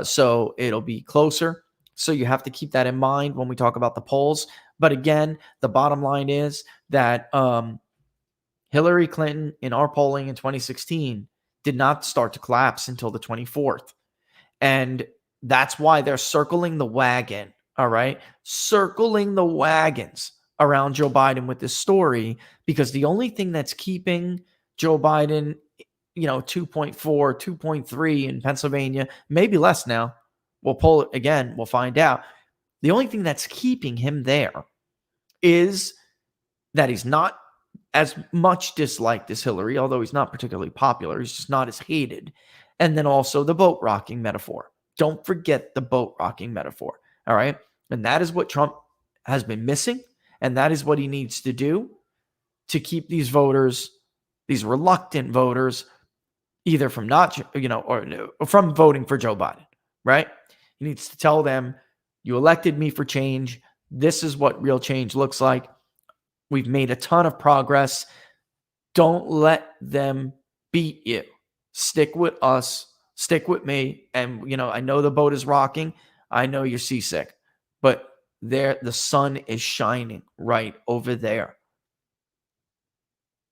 So it'll be closer. So you have to keep that in mind when we talk about the polls. But again, the bottom line is that Hillary Clinton in our polling in 2016 did not start to collapse until the 24th. And that's why they're circling the wagon, all right? Circling the wagons around Joe Biden with this story, because the only thing that's keeping Joe Biden, 2.4, 2.3 in Pennsylvania, maybe less now. We'll poll it again. We'll find out. The only thing that's keeping him there is that he's not as much disliked as Hillary, although he's not particularly popular. He's just not as hated. And then also the boat rocking metaphor. Don't forget the boat rocking metaphor. All right. And that is what Trump has been missing. And that is what he needs to do to keep these voters, these reluctant voters, either from not, or from voting for Joe Biden. Right. He needs to tell them, you elected me for change. This is what real change looks like. We've made a ton of progress. Don't let them beat you. Stick with us. Stick with me. And, I know the boat is rocking. I know you're seasick. But the sun is shining right over there.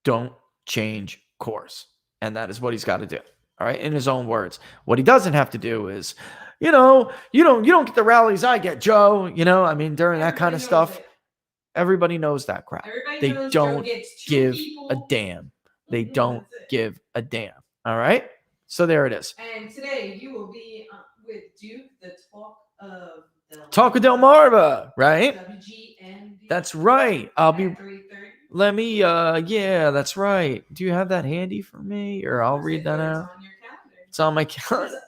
Don't change course. And that is what he's got to do. All right. In his own words. What he doesn't have to do is, you don't get the rallies I get, Joe. During that kind of stuff. Everybody knows that crap. They don't give a damn. They don't give a damn. All right. So there it is. And today you will be with Duke, the Talk of Delmarva, right? WGN. That's right. I'll be. 3:30. Let me. Yeah, that's right. Do you have that handy for me, or I'll read that out? On your calendar. It's on my calendar.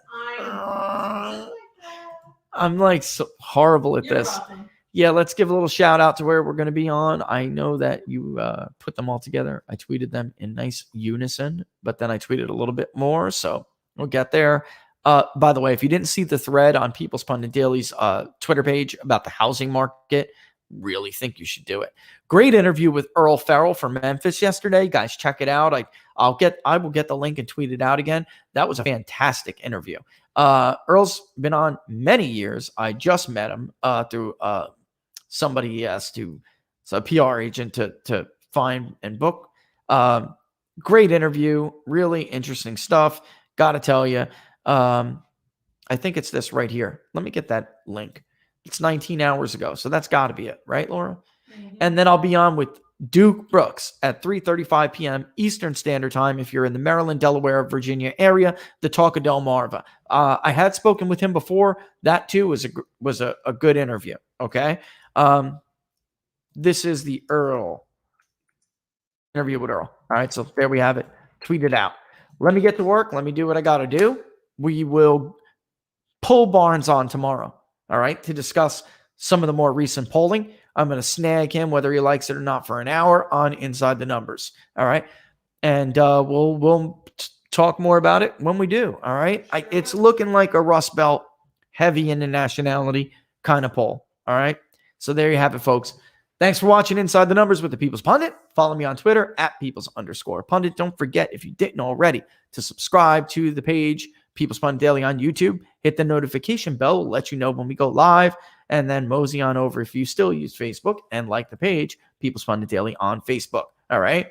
I'm I'm like so horrible at You're this. welcome. yeah, let's give a little shout out to where we're going to be on. I know that you put them all together. I tweeted them in nice unison, but then I tweeted a little bit more, so we'll get there. By the way, if you didn't see the thread on People's Pundit Daily's Twitter page about the housing market, really think you should do it. Great interview with Earl Farrell from Memphis yesterday. Guys, check it out. I will get the link and tweet it out again. That was a fantastic interview. Earl's been on many years. I just met him through somebody he has to, it's a PR agent to find and book. Great interview, really interesting stuff. Got to tell you, I think it's this right here. Let me get that link. It's 19 hours ago, so that's got to be it, right, Laura? Mm-hmm. And then I'll be on with Duke Brooks at 3:35 p.m. Eastern Standard Time. If you're in the Maryland, Delaware, Virginia area, the Talk of Delmarva. I had spoken with him before. That too was a good interview. Okay, this is the Earl interview with Earl. All right, so there we have it. Tweet it out. Let me get to work. Let me do what I got to do. We will pull Barnes on tomorrow. All right, to discuss some of the more recent polling. I'm going to snag him, whether he likes it or not, for an hour on Inside the Numbers. All right. And we'll talk more about it when we do. All right. It's looking like a Rust Belt heavy into nationality kind of poll. All right. So there you have it, folks. Thanks for watching Inside the Numbers with the People's Pundit. Follow me on Twitter at @Peoples_Pundit. Don't forget, if you didn't already, to subscribe to the page People's Pundit Daily on YouTube. Hit the notification bell. We'll let you know when we go live. And then mosey on over, if you still use Facebook, and like the page, People's Pundit Daily on Facebook. All right.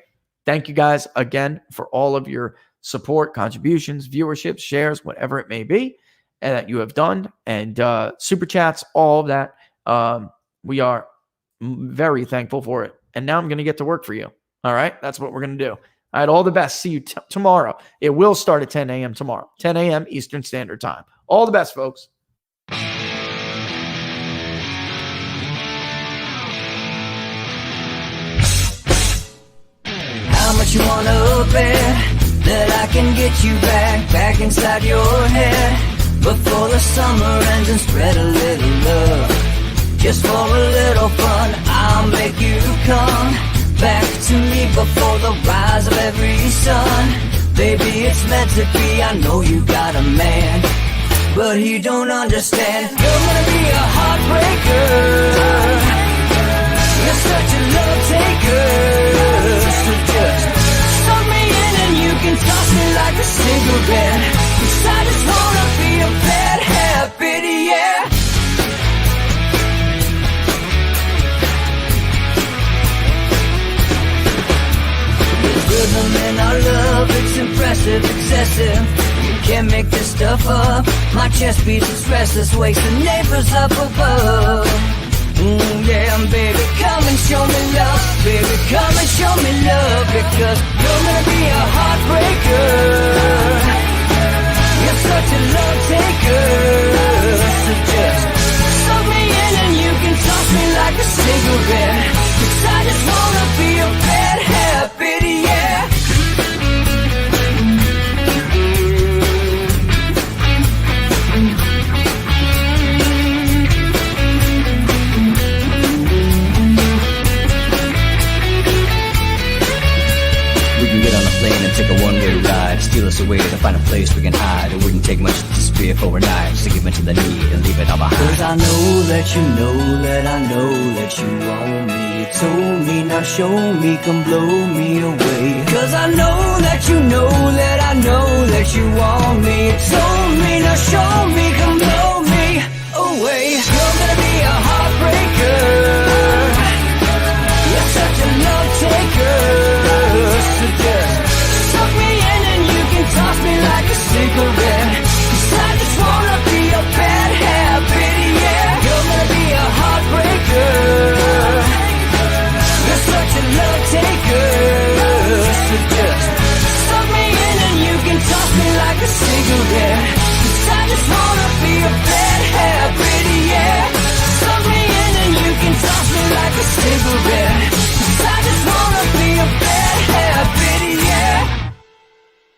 Thank you guys again for all of your support, contributions, viewerships, shares, whatever it may be, and that you have done. And super chats, all of that. We are very thankful for it. And now I'm going to get to work for you. All right. That's what we're going to do. All right. All the best. See you tomorrow. It will start at 10 a.m. tomorrow, 10 a.m. Eastern Standard Time. All the best, folks. How much you wanna bet that I can get you back inside your head before the summer ends, and spread a little love just for a little fun. I'll make you come back to me before the rise of every sun. Baby, it's meant to be. I know you got a man, but he don't understand. You're gonna be a heartbreaker. You're such a love taker. So just suck me in and you can toss me like a cigarette. 'Cause I just wanna be a bad habit, yeah. Rhythm in our love, it's impressive, excessive. You can't make this stuff up. My chest beats, it's restless, wakes the neighbors up above. Yeah, baby, come and show me love. Baby, come and show me love. Because you're gonna be a heartbreaker. You're such a love taker. So just suck me in and you can toss me like a cigarette. 'Cause I just wanna be a bad habit, yeah. Take a one-way ride, steal us away to find a place we can hide. It wouldn't take much to spear for knives to give in to the need and leave it all behind. 'Cause I know that you know that I know that you own me. You told me, now show me, come blow me away. 'Cause I know that you know that I know that you want me. You told me, now show me, come blow me away. You're gonna be a heartbreaker.